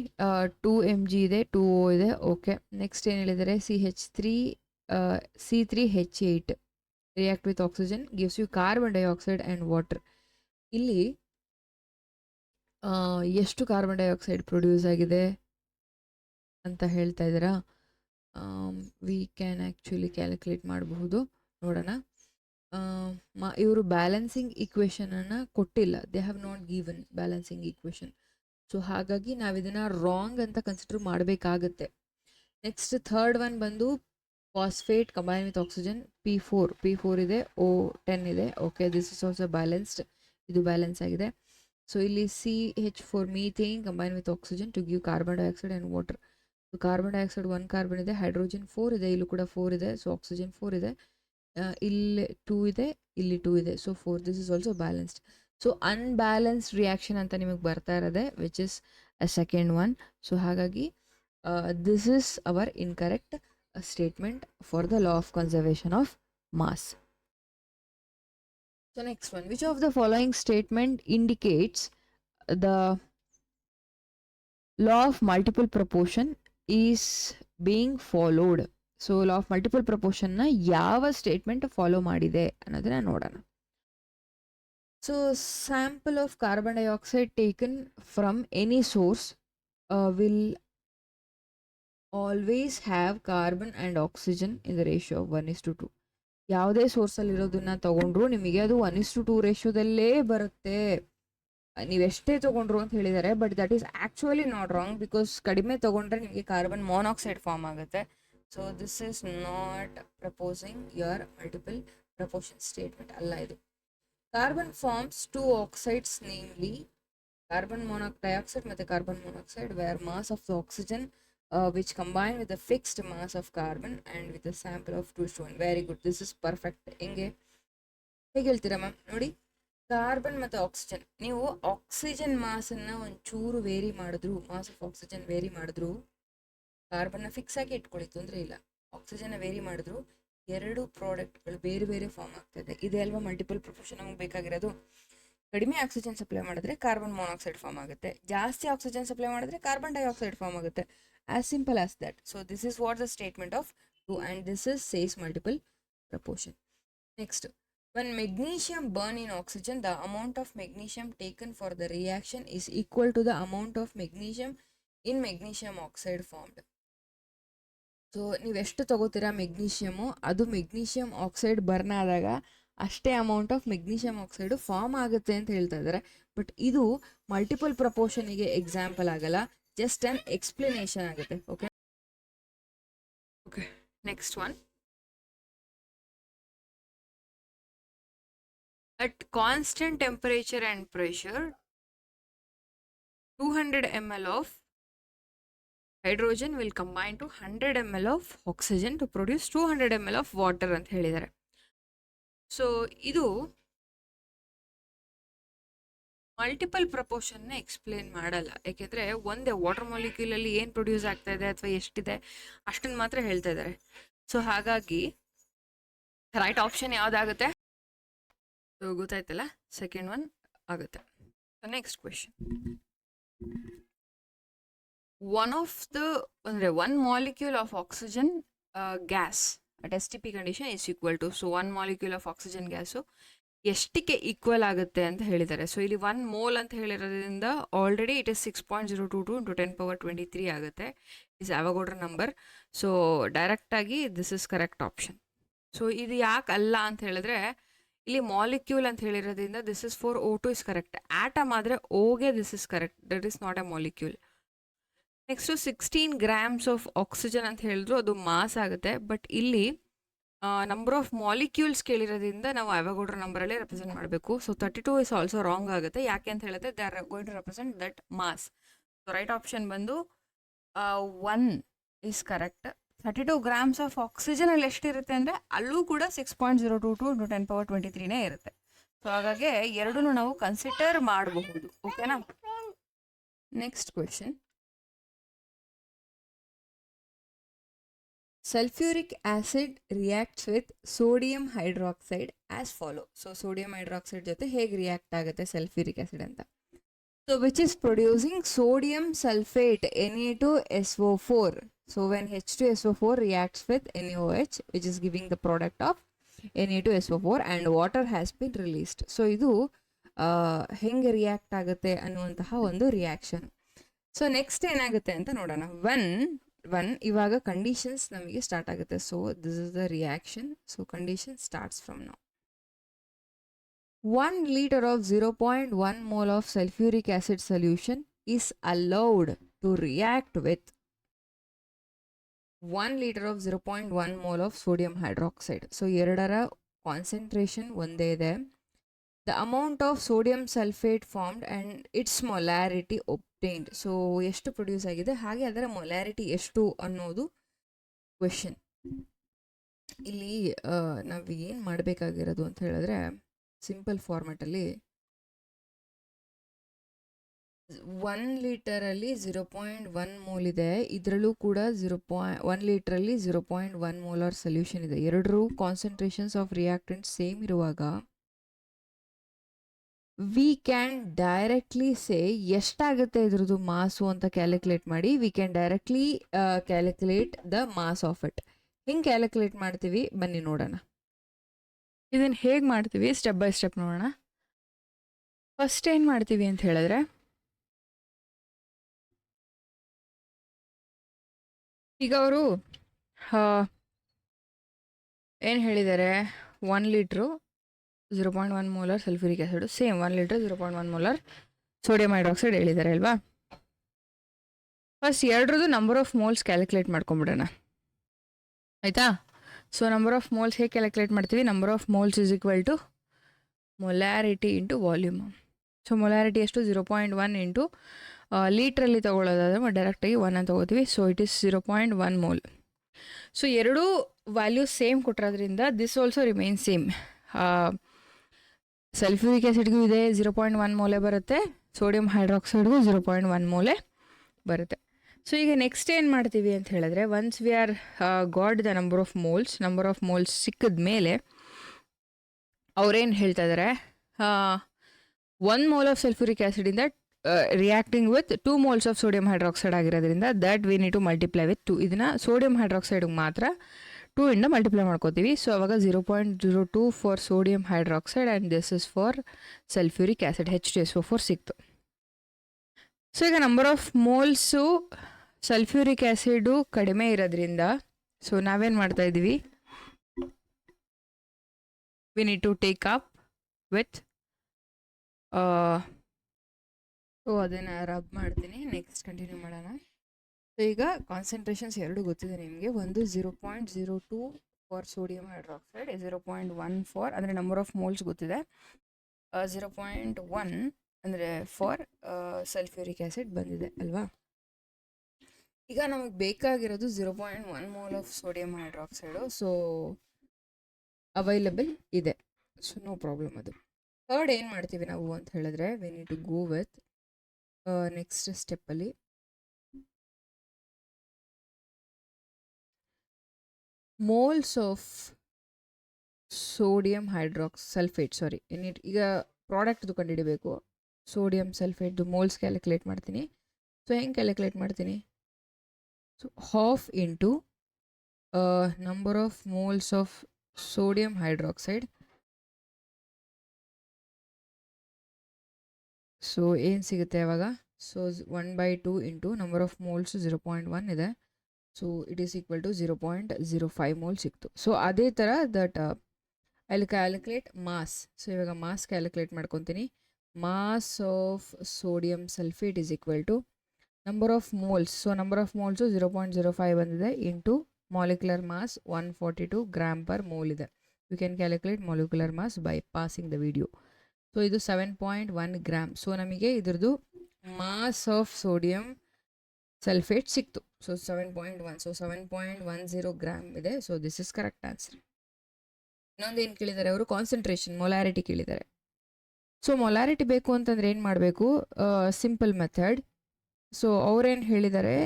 2Mg ಇದೆ, 2O ಇದೆ. ಓಕೆ, ನೆಕ್ಸ್ಟ್ ಏನು ಹೇಳಿದ್ದಾರೆ, C3H8 react with oxygen gives you carbon dioxide and water. ಇಲ್ಲಿ ಎಷ್ಟು ಕಾರ್ಬನ್ ಡೈಆಕ್ಸೈಡ್ ಪ್ರೊಡ್ಯೂಸ್ ಆಗಿದೆ ಅಂತ ಹೇಳ್ತಾ ಇದ್ದೀರಾ? ವಿ ಕ್ಯಾನ್ ಆ್ಯಕ್ಚುಲಿ ಕ್ಯಾಲ್ಕುಲೇಟ್ ಮಾಡಬಹುದು, ನೋಡೋಣ. ಇವರು ಬ್ಯಾಲೆನ್ಸಿಂಗ್ ಈಕ್ವೇಷನನ್ನು ಕೊಟ್ಟಿಲ್ಲ, they have not given balancing equation. So ಹಾಗಾಗಿ ನಾವು ಇದನ್ನು ರಾಂಗ್ ಅಂತ ಕನ್ಸಿಡರ್ ಮಾಡಬೇಕಾಗತ್ತೆ. ನೆಕ್ಸ್ಟ್ ಥರ್ಡ್ ಒನ್ ಬಂದು phosphate combine with oxygen P4 ಇದೆ, O10 ಇದೆ. Okay, this is also balanced, ಇದು ಬ್ಯಾಲೆನ್ಸ್ ಆಗಿದೆ. ಸೊ ಇಲ್ಲಿ CH4 methane combine with oxygen to give carbon dioxide and water. So carbon dioxide 1 carbon ಇದೆ, hydrogen 4 ಇದೆ, ಇಲ್ಲೂ ಕೂಡ 4 ಇದೆ. ಸೊ ಆಕ್ಸಿಜನ್ 4 ಇದೆ, ಇಲ್ಲಿ 2 ಇದೆ, ಇಲ್ಲಿ 2 ಇದೆ. So 4, this is also balanced. So unbalanced reaction ಅಂತ ನಿಮಗೆ ಬರ್ತಾ ಇರೋದೆ, which is a second one. So ಹಾಗಾಗಿ this is our incorrect a statement for the law of conservation of mass. So next one, which of the following statement indicates the law of multiple proportion is being followed? So law of multiple ಪ್ರಪೋರ್ಷನ್ನ ಯಾವ statement follow ಮಾಡಿದೆ ಅನ್ನೋದನ್ನ ನೋಡೋಣ. So sample of carbon dioxide taken from any source will always have carbon and oxygen in the ratio of 1:2. ಯಾವುದೇ ಸೋರ್ಸಲ್ಲಿ ಇರೋದನ್ನ ತಗೊಂಡ್ರು ನಿಮಗೆ ಅದು 1:2 ರೇಷಿಯೋದಲ್ಲೇ ಬರುತ್ತೆ, ನೀವೆಷ್ಟೇ ತೊಗೊಂಡ್ರು ಅಂತ ಹೇಳಿದ್ದಾರೆ. But that is actually not wrong, because ಕಡಿಮೆ ತೊಗೊಂಡ್ರೆ ನಿಮಗೆ ಕಾರ್ಬನ್ ಮಾನಾಕ್ಸೈಡ್ ಫಾರ್ಮ್ ಆಗುತ್ತೆ. So this is not proposing your multiple proportion statement ಅಲ್ಲ ಇದು. Carbon forms 2 oxides, namely carbon dioxide ಮತ್ತು carbon monoxide, where mass of the oxygen which combine with the fixed mass of carbon and with a sample of 2:1. Very good, this is perfect. ಹೇಗೆ ಹೇಳ್ತೀರಾ ma'am? ನೋಡಿ, carbon ಮತ್ತು oxygen, ನೀವು oxygen ಮಾಸನ್ನು ಒಂಚೂರು very ಮಾಡಿದ್ರು, mass of oxygen very ಮಾಡಿದ್ರು, ಕಾರ್ಬನ್ನ fix ಆಗಿ ಇಟ್ಕೊಳ್ಳಿ, ತೊಂದರೆ ಇಲ್ಲ. ಆಕ್ಸಿಜನ್ನ ವೇರಿ ಮಾಡಿದ್ರು, ಎರಡು ಪ್ರಾಡಕ್ಟ್ಗಳು ಬೇರೆ ಬೇರೆ ಫಾರ್ಮ್ ಆಗ್ತದೆ. ಇದೇ ಅಲ್ವಾ ಮಲ್ಟಿಪಲ್ ಪ್ರಪೋರ್ಷನ್ ನಮಗೆ ಬೇಕಾಗಿರೋದು. ಕಡಿಮೆ ಆಕ್ಸಿಜನ್ ಸಪ್ಲೈ ಮಾಡಿದ್ರೆ ಕಾರ್ಬನ್ ಮೊನಾಕ್ಸೈಡ್ ಫಾರ್ಮ್ ಆಗುತ್ತೆ, ಜಾಸ್ತಿ ಆಕ್ಸಿಜನ್ ಸಪ್ಲೈ ಮಾಡಿದ್ರೆ ಕಾರ್ಬನ್ ಡೈಆಕ್ಸೈಡ್ ಫಾರ್ಮ್ ಆಗುತ್ತೆ. As simple as that. So this is what the statement of 2, and this is says multiple proportion. Next, when magnesium burn in oxygen, the amount of magnesium taken for the reaction is equal to the amount of magnesium in magnesium oxide formed. So ನೀವೆಷ್ಟು ತಗೋತೀರಾ magnesium, ಅದು magnesium oxide burn ಆದಾಗ ಅಷ್ಟೇ amount of magnesium oxide form ಆಗುತ್ತೆ ಅಂತ ಹೇಳ್ತಾ ಇದ್ದಾರೆ. But ಇದು ಮಲ್ಟಿಪಲ್ ಪ್ರಪೋರ್ಷನಿಗೆ ಎಕ್ಸಾಂಪಲ್ ಆಗಲ್ಲ, ಜಸ್ಟ್ ಅನ್ ಎಕ್ಸ್ಪ್ಲನೇಷನ್ ಆಗುತ್ತೆ. Okay okay next one. At constant temperature and pressure 200 ml of hydrogen will combine to 100 ml of oxygen to produce 200 ml of water ಅಂತ ಹೇಳಿದ್ದಾರೆ. ಸೊ ಇದು ಮಲ್ಟಿಪಲ್ ಪ್ರಪೋರ್ಷನ್ನ ಎಕ್ಸ್ಪ್ಲೇನ್ ಮಾಡಲ್ಲ, ಯಾಕೆಂದರೆ ಒಂದೇ water ಮಾಲಿಕ್ಯೂಲಲ್ಲಿ ಏನು produce ಆಗ್ತಾ ಇದೆ ಅಥವಾ ಎಷ್ಟಿದೆ ಅಷ್ಟನ್ನು ಮಾತ್ರ ಹೇಳ್ತಾ ಇದ್ದಾರೆ. ಸೊ ಹಾಗಾಗಿ ರೈಟ್ ಆಪ್ಷನ್ ಯಾವುದಾಗುತ್ತೆ? ಸೊ ಗೊತ್ತಾಯ್ತಲ್ಲ, ಸೆಕೆಂಡ್ ಒನ್ ಆಗುತ್ತೆ. Next question. one molecule of oxygen gas at STP condition is equal to, so 1 molecule of oxygen gas ಎಷ್ಟಕ್ಕೆ ಈಕ್ವಲ್ ಆಗುತ್ತೆ ಅಂತ ಹೇಳಿದ್ದಾರೆ. ಸೊ ಇಲ್ಲಿ 1 ಮೋಲ್ ಅಂತ ಹೇಳಿರೋದ್ರಿಂದ ಆಲ್ರೆಡಿ ಇಟ್ ಇಸ್ 6.022 into 10^23 ಆಗುತ್ತೆ, ಇಸ್ ಅವಗೋಡ್ರ ನಂಬರ್. ಸೊ ಡೈರೆಕ್ಟಾಗಿ this is correct option. So ಇದು ಯಾಕೆ ಅಲ್ಲ ಅಂತ ಹೇಳಿದ್ರೆ, ಇಲ್ಲಿ ಮಾಲಿಕ್ಯೂಲ್ ಅಂತ ಹೇಳಿರೋದ್ರಿಂದ this is for O2 is correct. Atom ಆದರೆ ಓಗೆ this is correct, that is not a molecule. Next 16 grams of oxygen ಅಂತ ಹೇಳಿದ್ರು, ಅದು ಮಾಸ್ ಆಗುತ್ತೆ. ಬಟ್ ಇಲ್ಲಿ ನಂಬರ್ ಆಫ್ ಮಾಲಿಕ್ಯೂಲ್ಸ್ ಕೇಳಿರೋದ್ರಿಂದ ನಾವು ಅವಗೋಡ್ರ ನಂಬರಲ್ಲೇ ರೆಪ್ರೆಸೆಂಟ್ ಮಾಡಬೇಕು. ಸೊ 32 ಇಸ್ ಆಲ್ಸೋ ರಾಂಗ್ ಆಗುತ್ತೆ. ಯಾಕೆ ಅಂತ ಹೇಳಿದ್ರೆ they are going to represent that mass. So right option ಬಂದು 1 is correct. 32 grams of oxygen ಅಲ್ಲಿ ಎಷ್ಟಿರುತ್ತೆ ಅಂದರೆ ಅಲ್ಲೂ ಕೂಡ 6.022 into 10^23 ಇರುತ್ತೆ. ಸೊ ಹಾಗಾಗಿ ಎರಡೂ ನಾವು ಕನ್ಸಿಡರ್ ಮಾಡಬಹುದು. ಓಕೆನಾ? Next question. Sulfuric acid reacts with sodium hydroxide as follow. So sodium hydroxide ಜೊತೆ ಹೇಗೆ ರಿಯಾಕ್ಟ್ ಆಗುತ್ತೆ sulfuric acid ಅಂತ. So which is producing sodium sulfate Na2SO4. So when H2SO4 reacts with NaOH, which is giving the product of Na2SO4 and water has been released. So ಇದು ಹೆಂಗೆ react ಆಗುತ್ತೆ ಅನ್ನುವಂತಹ ಒಂದು reaction. So next ಏನಾಗುತ್ತೆ ಅಂತ ನೋಡೋಣ. One ಇವಾಗ conditions ನಮಗೆ ಸ್ಟಾರ್ಟ್ ಆಗುತ್ತೆ. So this is the reaction. So condition starts from now. 1 liter of 0.1 mole of sulfuric acid solution is allowed to react with 1 liter of 0.1 mole of sodium hydroxide. So ಎರಡರ concentration ಒಂದೇ ಇದೆ. The amount of sodium sulfate formed and its molarity obtained. So ಎಷ್ಟು produce ಆಗಿದೆ ಹಾಗೆ ಅದರ molarity ಎಷ್ಟು ಅನ್ನೋದು question. ಇಲ್ಲಿ ನಾವು ಏನು ಮಾಡಬೇಕಾಗಿರೋದು ಅಂತ ಹೇಳಿದ್ರೆ, ಸಿಂಪಲ್ ಫಾರ್ಮೆಟಲ್ಲಿ 1 ಲೀಟರಲ್ಲಿ 0.1 ಮೋಲ್ ಇದೆ, ಇದರಲ್ಲೂ ಕೂಡ 1 ಲೀಟ್ರಲ್ಲಿ 0.1 ಮೋಲಾರ್ ಸೊಲ್ಯೂಷನ್ ಇದೆ. ಎರಡರೂ ಕಾನ್ಸಂಟ್ರೇಷನ್ಸ್ ಆಫ್ ರಿಯಾಕ್ಟೆಂಟ್ ಸೇಮ್ ಇರುವಾಗ ವಿ ಕ್ಯಾನ್ ಡೈರೆಕ್ಟ್ಲಿ ಸೇ ಎಷ್ಟಾಗುತ್ತೆ ಇದ್ರದ್ದು ಮಾಸು ಅಂತ ಕ್ಯಾಲ್ಕುಲೇಟ್ ಮಾಡಿ. We can directly calculate the mass of it. ಹೆಂಗೆ ಕ್ಯಾಲ್ಕುಲೇಟ್ ಮಾಡ್ತೀವಿ ಬನ್ನಿ ನೋಡೋಣ. ಇದನ್ನು ಹೇಗೆ ಮಾಡ್ತೀವಿ ಸ್ಟೆಪ್ ಬೈ ಸ್ಟೆಪ್ ನೋಡೋಣ. ಫಸ್ಟ್ ಏನು ಮಾಡ್ತೀವಿ ಅಂತ ಹೇಳಿದ್ರೆ, ಈಗ ಅವರು ಏನು ಹೇಳಿದ್ದಾರೆ, 1 litre 0.1 molar sulphuric acid, same 1 litre 0.1 molar sodium hydroxide ಹೇಳಿದ್ದಾರೆ ಅಲ್ವಾ. ಫಸ್ಟ್ ಎರಡ್ರದ್ದು ನಂಬರ್ ಆಫ್ ಮೋಲ್ಸ್ ಕ್ಯಾಲ್ಕುಲೇಟ್ ಮಾಡ್ಕೊಂಬಿಡೋಣ, ಆಯಿತಾ. ಸೊ ನಂಬರ್ ಆಫ್ ಮೋಲ್ಸ್ ಹೇಗೆ ಕ್ಯಾಲ್ಕುಲೇಟ್ ಮಾಡ್ತೀವಿ, number of moles is equal to molarity into volume. So molarity ಎಷ್ಟು, 0.1 ಇಂಟು ಲೀಟ್ರಲ್ಲಿ ತೊಗೊಳ್ಳೋದಾದ್ರೆ ಡೈರೆಕ್ಟಾಗಿ 1 ಅಂತ ತೊಗೋತೀವಿ. So it is 0.1 mole. So ಎರಡೂ ವ್ಯಾಲ್ಯೂಸ್ ಸೇಮ್ ಕೊಟ್ಟಿರೋದ್ರಿಂದ this also remain same. Sulphuric ಆ್ಯಸಿಡ್ಗೂ ಇದೆ 0.1 ಮೋಲೆ ಬರುತ್ತೆ, ಸೋಡಿಯಂ ಹೈಡ್ರಾಕ್ಸೈಡ್ಗೂ 0.1 ಮೋಲೆ ಬರುತ್ತೆ. ಸೊ ಈಗ ನೆಕ್ಸ್ಟ್ ಏನು ಮಾಡ್ತೀವಿ ಅಂತ ಹೇಳಿದ್ರೆ, once we are got the number of moles ಸಿಕ್ಕಿದ ಮೇಲೆ ಅವ್ರೇನು ಹೇಳ್ತಾ ಇದ್ದಾರೆ, 1 ಮೋಲ್ ಆಫ್ ಸಲ್ಫ್ಯೂರಿಕ್ ಆ್ಯಸಿಡಿಂದ reacting with 2 moles of sodium hydroxide ಆಗಿರೋದ್ರಿಂದ that we need to multiply with 2. ಇದನ್ನು ಸೋಡಿಯಂ ಹೈಡ್ರಾಕ್ಸೈಡ್ಗೆ ಮಾತ್ರ 2 ಇಂದ ಮಲ್ಟಿಪ್ಲೈ ಮಾಡ್ಕೋತೀವಿ. ಸೊ ಅವಾಗ 0.02 for sodium hydroxide and this is for sulphuric acid H2SO4 ಸಿಕ್ತು. ಸೊ ಈಗ number of moles sulphuric acid ಕಡಿಮೆ ಇರೋದ್ರಿಂದ ಸೊ ನಾವೇನು ಮಾಡ್ತಾ ಇದ್ದೀವಿ, we need to take up with so ಅದನ್ನು ರಬ್ ಮಾಡ್ತೀನಿ. ನೆಕ್ಸ್ಟ್ ಕಂಟಿನ್ಯೂ ಮಾಡೋಣ. ಸೊ ಈಗ ಕಾನ್ಸಂಟ್ರೇಷನ್ಸ್ ಎರಡು ಗೊತ್ತಿದೆ ನಿಮಗೆ. ಒಂದು 0.02 ಫಾರ್ ಸೋಡಿಯಂ ಹೈಡ್ರಾಕ್ಸೈಡ್, 0.1 ಫಾರ್ ಅಂದರೆ ನಂಬರ್ ಆಫ್ ಮೋಲ್ಸ್ ಗೊತ್ತಿದೆ, 0.1 ಅಂದರೆ ಫಾರ್ ಸಲ್ಫ್ಯೂರಿಕ್ ಆ್ಯಸಿಡ್ ಬಂದಿದೆ ಅಲ್ವಾ. ಈಗ ನಮಗೆ ಬೇಕಾಗಿರೋದು 0.1 mole of sodium hydroxide. So available ಇದೆ, ಸೊ ನೋ ಪ್ರಾಬ್ಲಮ್. ಅದು ಥರ್ಡ್ ಏನು ಮಾಡ್ತೀವಿ ನಾವು ಅಂತ ಹೇಳಿದ್ರೆ, we need to go with next ಸ್ಟೆಪ್ಪಲ್ಲಿ ಮೋಲ್ಸ್ ಆಫ್ ಸೋಡಿಯಂ ಸಲ್ಫೇಟ್. ಈಗ ಪ್ರಾಡಕ್ಟ್ದು ಕಂಡುಹಿಡಬೇಕು. ಸೋಡಿಯಂ ಸಲ್ಫೇಟ್ದು ಮೋಲ್ಸ್ ಕ್ಯಾಲ್ಕುಲೇಟ್ ಮಾಡ್ತೀನಿ. ಸೊ ಹೆಂಗೆ ಕ್ಯಾಲ್ಕುಲೇಟ್ ಮಾಡ್ತೀನಿ, so half into number of moles of sodium hydroxide. So ಏನು ಸಿಗುತ್ತೆ ಅವಾಗ, so 1/2 into number of moles 0.1 ಇದೆ, so it is equal to 0.05 mole ಸಿಕ್ತು. ಸೊ ಅದೇ ಥರ that I calculate mass. So ಇವಾಗ ಮಾಸ್ ಕ್ಯಾಲ್ಕುಲೇಟ್ ಮಾಡ್ಕೊತೀನಿ. Mass of sodium sulphate is equal to number of moles. So number of moles 0.05 ಬಂದಿದೆ into molecular mass 142 gram per mole ಇದೆ. You can calculate molecular mass by passing the video. So ಇದು 7.1 gram. So ನಮಗೆ ಇದ್ರದ್ದು mass of sodium sulphate ಸಿಕ್ತು. So 7.1, so 7.10 gram ಇದೆ. So this is correct answer. ಇನ್ನೊಂದು ಏನು ಕೇಳಿದ್ದಾರೆ ಅವರು, ಕಾನ್ಸಂಟ್ರೇಷನ್ ಮೊಲಾರಿಟಿ ಕೇಳಿದ್ದಾರೆ. ಸೊ ಮೊಲಾರಿಟಿ ಬೇಕು ಅಂತಂದ್ರೆ ಏನು ಮಾಡಬೇಕು, ಸಿಂಪಲ್ ಮೆಥಡ್. ಸೊ ಅವ್ರೇನು ಹೇಳಿದ್ದಾರೆ,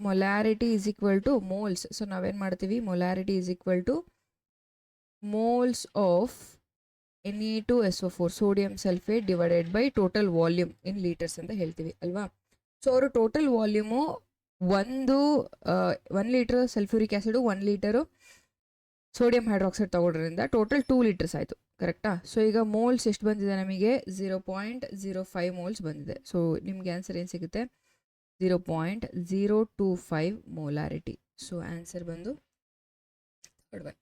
molarity is equal to moles. So ನಾವೇನು ಮಾಡ್ತೀವಿ, molarity is equal to moles of Na2SO4 sodium sulphate divided by total volume in litres ಅಂತ ಹೇಳ್ತೀವಿ ಅಲ್ವಾ. ಸೊ ಅವರು total volume 1 litre sulphuric acid 1 litre sodium hydroxide ತಗೊಳ್ಳೋದ್ರಿಂದ total 2 litres ಆಯಿತು, ಕರೆಕ್ಟಾ. So ಈಗ ಮೋಲ್ಸ್ ಎಷ್ಟು ಬಂದಿದೆ ನಮಗೆ, 0.05 ಮೋಲ್ಸ್ ಬಂದಿದೆ. ಸೊ ನಿಮಗೆ ಆನ್ಸರ್ ಏನು ಸಿಗುತ್ತೆ, 0.025 ಮೊಲಾರಿಟಿ. ಸೊ ಆನ್ಸರ್ ಬಂದು ಥರ್ಡ್ ಬೈ.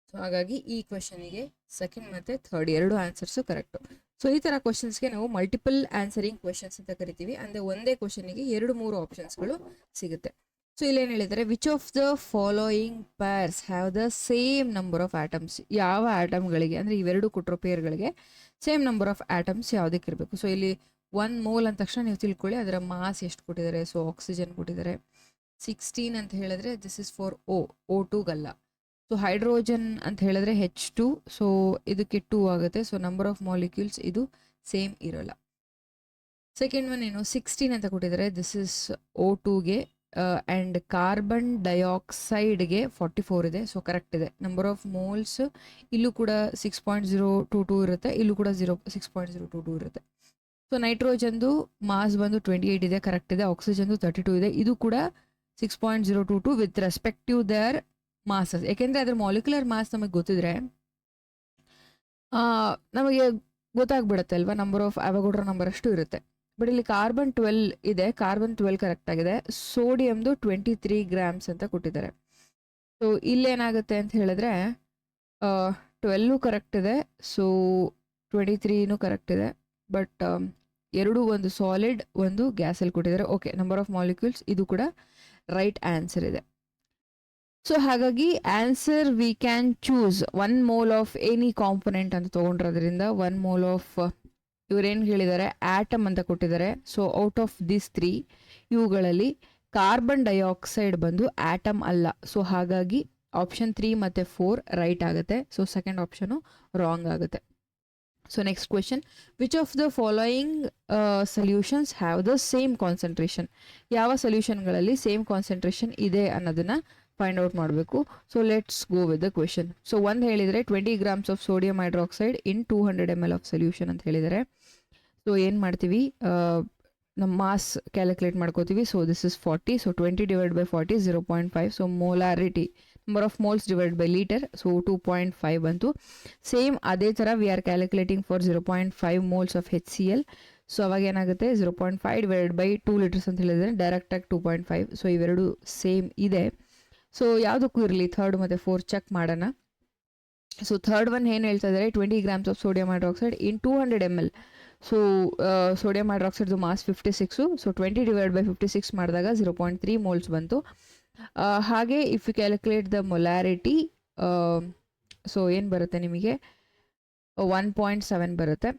ಸೊ ಹಾಗಾಗಿ ಈ ಕ್ವೆಶನಿಗೆ ಸೆಕೆಂಡ್ ಮತ್ತು ಥರ್ಡ್ ಎರಡು ಆನ್ಸರ್ಸು ಕರೆಕ್ಟು. ಸೊ ಈ ಥರ ಕ್ವೆಶನ್ಸ್ಗೆ ನಾವು ಮಲ್ಟಿಪಲ್ ಆನ್ಸರಿಂಗ್ ಕ್ವೆಶನ್ಸ್ ಅಂತ ಕರಿತೀವಿ. ಅಂದರೆ ಒಂದೇ ಕ್ವೆಶನಿಗೆ 2-3 ಆಪ್ಷನ್ಸ್ಗಳು ಸಿಗುತ್ತೆ. ಸೊ ಇಲ್ಲೇನು ಹೇಳಿದ್ದಾರೆ, which of the following pairs have the same number of atoms. ಯಾವ ಆಟಮ್ಗಳಿಗೆ ಅಂದರೆ ಇವೆರಡು ಕೊಟ್ಟಿರೋ ಪೇರ್ಗಳಿಗೆ ಸೇಮ್ ನಂಬರ್ ಆಫ್ ಆಟಮ್ಸ್ ಯಾವುದಕ್ಕೆ ಇರಬೇಕು. ಸೊ ಇಲ್ಲಿ 1 ಮೋಲ್ ಅಂದ ತಕ್ಷಣ ನೀವು ತಿಳ್ಕೊಳ್ಳಿ ಅದರ ಮಾಸ್ ಎಷ್ಟು ಕೊಟ್ಟಿದ್ದಾರೆ. ಸೊ ಆಕ್ಸಿಜನ್ ಕೊಟ್ಟಿದ್ದಾರೆ 16 ಅಂತ ಹೇಳಿದ್ರೆ ದಿಸ್ ಇಸ್ ಫಾರ್ O2ಗಲ್ಲ. ಸೊ ಹೈಡ್ರೋಜನ್ ಅಂತ ಹೇಳಿದ್ರೆ H2. ಸೊ ಇದಕ್ಕೆ 2 ಆಗುತ್ತೆ. ಸೊ ನಂಬರ್ ಆಫ್ ಮಾಲಿಕ್ಯೂಲ್ಸ್ ಇದು ಸೇಮ್ ಇರೋಲ್ಲ. ಸೆಕೆಂಡ್ ಒನ್ ಏನು 16 ಅಂತ ಕೊಟ್ಟಿದ್ದಾರೆ, ದಿಸ್ ಇಸ್ O2ಗೆ ಆ್ಯಂಡ್ ಕಾರ್ಬನ್ ಡೈಆಕ್ಸೈಡ್ಗೆ 44 ಇದೆ, ಸೊ ಕರೆಕ್ಟ್ ಇದೆ. ನಂಬರ್ ಆಫ್ ಮೋಲ್ಸ್ ಇಲ್ಲೂ ಕೂಡ 6.022 ಇರುತ್ತೆ, ಇಲ್ಲೂ ಕೂಡ 6.022 ಇರುತ್ತೆ. ಸೊ ನೈಟ್ರೋಜನ್ದು ಮಾಸ್ ಬಂದು 28 ಇದೆ, ಕರೆಕ್ಟ್ ಇದೆ. ಆಕ್ಸಿಜನ್ದು 32 ಇದೆ, ಇದು ಕೂಡ 6.022 ವಿತ್ ರೆಸ್ಪೆಕ್ಟಿವ್ ದೇರ್ ಮಾಸಸ್. ಯಾಕೆಂದರೆ ಅದರ ಮಾಲಿಕ್ಯುಲರ್ ಮಾಸ್ ನಮಗೆ ಗೊತ್ತಿದ್ರೆ ನಮಗೆ ಗೊತ್ತಾಗ್ಬಿಡುತ್ತೆ ಅಲ್ವಾ, ನಂಬರ್ ಆಫ್ ಅವೋಗಾಡ್ರೋ ನಂಬರ್ ಅಷ್ಟು ಇರುತ್ತೆ. ಬಟ್ ಇಲ್ಲಿ ಕಾರ್ಬನ್ 12 ಇದೆ, ಕಾರ್ಬನ್ 12 ಕರೆಕ್ಟ್ ಆಗಿದೆ. ಸೋಡಿಯಮ್ದು 23 ಗ್ರಾಮ್ಸ್ ಅಂತ ಕೊಟ್ಟಿದ್ದಾರೆ. ಸೊ ಇಲ್ಲೇನಾಗುತ್ತೆ ಅಂತ ಹೇಳಿದ್ರೆ 12 ಕರೆಕ್ಟ್ ಇದೆ, ಸೊ 23ನೂ ಕರೆಕ್ಟ್ ಇದೆ. ಬಟ್ ಎರಡು ಒಂದು ಸಾಲಿಡ್ ಒಂದು ಗ್ಯಾಸಲ್ಲಿ ಕೊಟ್ಟಿದ್ದಾರೆ. ಓಕೆ, ನಂಬರ್ ಆಫ್ ಮಾಲಿಕ್ಯೂಲ್ಸ್ ಇದು ಕೂಡ ರೈಟ್ ಆನ್ಸರ್ ಇದೆ. ಸೊ ಹಾಗಾಗಿ answer we can choose 1 mole of any component ಅಂತ ತೊಗೊಂಡಿರೋದ್ರಿಂದ 1 ಮೋಲ್ ಆಫ್ ಇವರೇನು ಹೇಳಿದ್ದಾರೆ ಆಟಮ್ ಅಂತ ಕೊಟ್ಟಿದ್ದಾರೆ. ಸೊ ಔಟ್ ಆಫ್ ದಿಸ್ 3 ಇವುಗಳಲ್ಲಿ ಕಾರ್ಬನ್ ಡೈಆಕ್ಸೈಡ್ ಬಂದು ಆಟಮ್ ಅಲ್ಲ. ಸೊ ಹಾಗಾಗಿ ಆಪ್ಷನ್ 3 ಮತ್ತು 4 ರೈಟ್ ಆಗುತ್ತೆ. ಸೊ ಸೆಕೆಂಡ್ ಆಪ್ಷನು ರಾಂಗ್ ಆಗುತ್ತೆ. So next question, which of the following solutions have the same concentration? ಯಾವ ಸೊಲ್ಯೂಷನ್ಗಳಲ್ಲಿ ಸೇಮ್ ಕಾನ್ಸಂಟ್ರೇಷನ್ ಇದೆ ಅನ್ನೋದನ್ನು ಫೈಂಡ್ ಔಟ್ ಮಾಡಬೇಕು. So let's go with the question. So ಒಂದು ಹೇಳಿದರೆ 20 grams of sodium hydroxide in 200 ml of solution ಅಂತ ಹೇಳಿದ್ದಾರೆ. So ಏನು ಮಾಡ್ತೀವಿ, ನಮ್ಮ ಮಾಸ್ ಕ್ಯಾಲ್ಕುಲೇಟ್ ಮಾಡ್ಕೋತೀವಿ. So this is 40, so 20 divide by 40 0.5. So molarity number of moles divide by litre, so 2.5 ಬಂತು. Same ಅದೇ ಥರ we are calculating for 0.5 moles of HCl. So ಅವಾಗ ಏನಾಗುತ್ತೆ 0.5 ಡಿವೈಡ್ ಬೈ 2 ಲೀಟರ್ಸ್ ಅಂತ ಹೇಳಿದರೆ ಡೈರೆಕ್ಟಾಗಿ 2.5. ಸೊ ಇವೆರಡು ಸೇಮ್ ಇದೆ. ಸೊ ಯಾವುದಕ್ಕೂ ಇರಲಿ, ಥರ್ಡ್ ಮತ್ತು 4 ಚೆಕ್ ಮಾಡೋಣ. ಸೊ ಥರ್ಡ್ ಒನ್ ಏನು ಹೇಳ್ತಾ ಇದ್ದಾರೆ, 20 grams of sodium hydroxide in 200 ml. So sodium ಹೈಡ್ರಾಕ್ಸೈಡ್ದು ಮಾಸ್ 56, ಸೊ 20 ಡಿವೈಡ್ ಬೈ 56 ಮಾಡಿದಾಗ 0.3 ಮೋಲ್ಸ್ ಬಂತು. ಹಾಗೆ if you calculate the molarity, so ಏನು ಬರುತ್ತೆ ನಿಮಗೆ 1.7 ಬರುತ್ತೆ.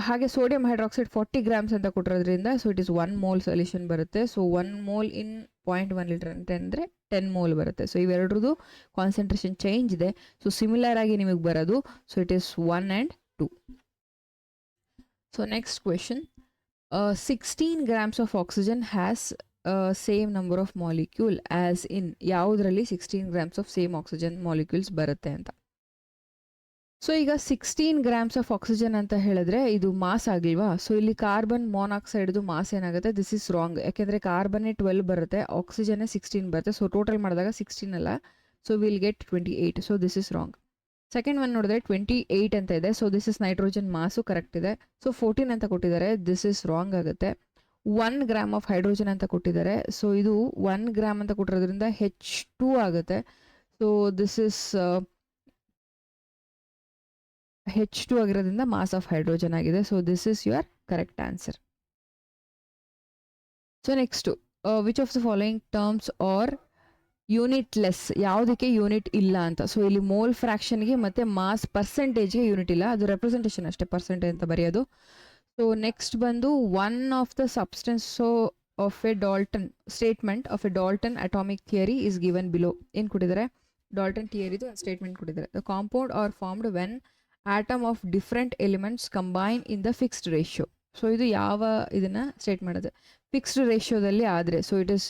ಹಾಗೆ ಸೋಡಿಯಂ ಹೈಡ್ರಾಕ್ಸೈಡ್ 40 ಗ್ರಾಮ್ಸ್ ಅಂತ ಕೊಟ್ಟಿರೋದ್ರಿಂದ so it is 1 mole solution ಬರುತ್ತೆ. ಸೊ 1 ಮೋಲ್ ಇನ್ 0.1 ಲೀಟರ್ ಅಂತ ಅಂದರೆ 10 ಮೋಲ್ ಬರುತ್ತೆ. ಸೊ ಇವೆರಡ್ರದ್ದು ಕಾನ್ಸಂಟ್ರೇಷನ್ ಚೇಂಜ್ ಇದೆ. ಸೊ ಸಿಮಿಲರ್ ಆಗಿ ನಿಮಗೆ ಬರೋದು, so it is 1 and 2. So next question, 16 grams of oxygen has same number of molecule as in, ಯಾವುದರಲ್ಲಿ 16 grams of same oxygen molecules ಬರುತ್ತೆ ಅಂತ. ಸೊ ಈಗ 16 ಗ್ರಾಮ್ಸ್ ಆಫ್ ಆಕ್ಸಿಜನ್ ಅಂತ ಹೇಳಿದ್ರೆ ಇದು ಮಾಸ್ ಆಗಿಲ್ವಾ. ಸೊ ಇಲ್ಲಿ ಕಾರ್ಬನ್ ಮಾನಾಕ್ಸೈಡ್ದು ಮಾಸ್ ಏನಾಗುತ್ತೆ, ದಿಸ್ ಇಸ್ ರಾಂಗ್. ಯಾಕೆಂದರೆ ಕಾರ್ಬನ್ನೇ 12 ಬರುತ್ತೆ, ಆಕ್ಸಿಜನ್ನೇ 16 ಬರುತ್ತೆ. ಸೊ ಟೋಟಲ್ ಮಾಡಿದಾಗ 16 ಅಲ್ಲ, so will get 28. So this is wrong. Second one ನೋಡಿದ್ರೆ 28 ಅಂತ ಇದೆ, so this is nitrogen mass correct ಇದೆ. ಸೊ 14 ಅಂತ ಕೊಟ್ಟಿದ್ದಾರೆ, ದಿಸ್ ಇಸ್ ರಾಂಗ್ ಆಗುತ್ತೆ. 1 ಗ್ರಾಮ್ ಆಫ್ ಹೈಡ್ರೋಜನ್ ಅಂತ ಕೊಟ್ಟಿದ್ದಾರೆ, ಸೊ ಇದು 1 ಗ್ರಾಮ್ ಅಂತ ಕೊಟ್ಟಿರೋದ್ರಿಂದ H2 ಆಗುತ್ತೆ. ಸೊ ದಿಸ್ ಇಸ್ H2 ಆಗಿರೋದ್ರಿಂದ ಮಾಸ್ ಆಫ್ ಹೈಡ್ರೋಜನ್ ಆಗಿದೆ. So this is your correct answer. So next, which of the following terms are unit less? ಯಾವುದಕ್ಕೆ unit ಇಲ್ಲ ಅಂತ. ಸೊ ಇಲ್ಲಿ ಮೋಲ್ ಫ್ರ್ಯಾಕ್ಷನ್ಗೆ ಮತ್ತು ಮಾಸ್ ಪರ್ಸೆಂಟೇಜ್ಗೆ ಯೂನಿಟ್ ಇಲ್ಲ, ಅದು ರೆಪ್ರೆಸೆಂಟೇಷನ್ ಅಷ್ಟೇ, ಪರ್ಸೆಂಟೇಜ್ ಅಂತ ಬರೆಯೋದು. ಸೊ ನೆಕ್ಸ್ಟ್ ಬಂದು one of the substance of A Dalton statement of A Dalton atomic theory is given below. ಏನು ಕೊಟ್ಟಿದ್ದಾರೆ, ಡಾಲ್ಟನ್ ಥಿಯರಿದು ಒಂದು ಸ್ಟೇಟ್ಮೆಂಟ್ ಕೊಟ್ಟಿದ್ದಾರೆ. The compound R formed when atom of different elements combine in the fixed ratio. So ಇದು ಯಾವ ಇದನ್ನು state ಮಾಡೋದು, fixed ರೇಷಿಯೋದಲ್ಲಿ ಆದರೆ. So it is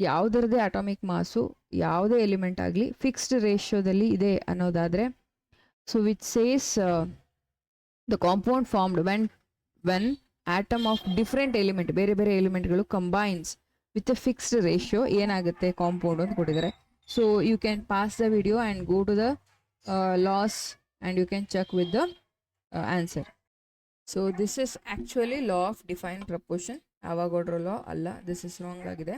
ಯಾವುದರದೇ atomic ಮಾಸು ಯಾವುದೇ ಎಲಿಮೆಂಟ್ ಆಗಲಿ ಫಿಕ್ಸ್ಡ್ ರೇಷಿಯೋದಲ್ಲಿ ಇದೆ ಅನ್ನೋದಾದರೆ, so which says the compound formed when atom of different element, ಬೇರೆ ಬೇರೆ ಎಲಿಮೆಂಟ್ಗಳು combines with a fixed ratio ಏನಾಗುತ್ತೆ ಕಾಂಪೌಂಡ್ ಅಂತ ಕೊಟ್ಟಿದ್ದಾರೆ. So you can pass the video and go to the laws and you can check with the answer. So this is actually law of defined proportion, Avogadro law ಅಲ್ಲ, this is wrong ಆಗಿದೆ.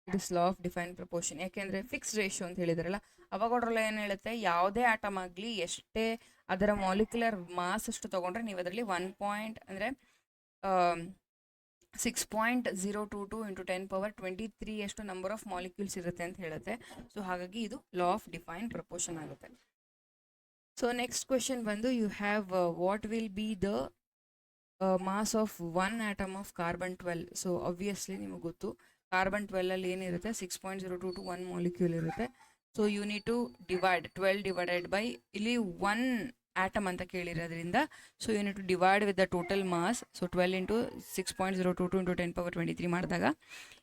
It is law of defined proportion. ಯಾಕೆಂದರೆ fixed ratio ಅಂತ ಹೇಳಿದ್ರಲ್ಲ, Avogadro law ಏನು ಹೇಳುತ್ತೆ, ಯಾವುದೇ atom ಆಗಲಿ ಎಷ್ಟೇ ಅದರ ಮಾಲಿಕ್ಯುಲರ್ ಮಾಸ್ ಅಷ್ಟು ತೊಗೊಂಡ್ರೆ ನೀವು ಅದರಲ್ಲಿ 6.022 into 10^23 ಎಷ್ಟು ನಂಬರ್ ಆಫ್ ಮಾಲಿಕ್ಯೂಲ್ಸ್ ಇರುತ್ತೆ ಅಂತ ಹೇಳುತ್ತೆ. ಸೊ ಹಾಗಾಗಿ ಇದು ಲಾ ಆಫ್ ಡಿಫೈನ್ಡ್ ಪ್ರಪೋರ್ಷನ್ ಆಗುತ್ತೆ. ಸೊ ನೆಕ್ಸ್ಟ್ ಕ್ವೆಶನ್ ಬಂದು, you have what will be the mass of 1 atom of carbon 12. So obviously ನಿಮಗೆ ಗೊತ್ತು, ಕಾರ್ಬನ್ 12ಅಲ್ಲಿ ಏನಿರುತ್ತೆ 6.022 1 ಮಾಲಿಕ್ಯೂಲ್ ಇರುತ್ತೆ. So you need to divide 12 divided by, ಇಲ್ಲಿ 1 ಆಟಮ್ ಅಂತ ಕೇಳಿರೋದ್ರಿಂದ so you need to divide with the total mass. So 12 into 6.022 into 10 power 23 ಮಾಡಿದಾಗ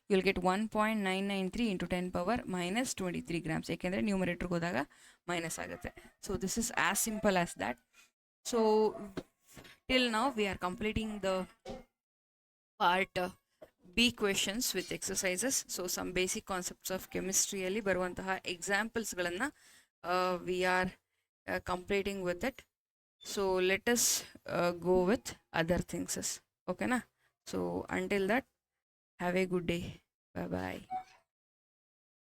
you will get 1.993 into 10 power minus 23 grams, ಏಕೆಂದರೆ ನ್ಯೂಮರೇಟ್ರಿಗೆ ಹೋದಾಗ ಮೈನಸ್ ಆಗುತ್ತೆ. So this is as simple as that. So till now we are completing the part B questions with exercises. So some basic concepts of chemistry ಅಲ್ಲಿ ಬರುವಂತಹ ಎಕ್ಸಾಂಪಲ್ಸ್ಗಳನ್ನು we are completing with it. So let us go with other things. Okay na? So until that, have a good day. Bye bye.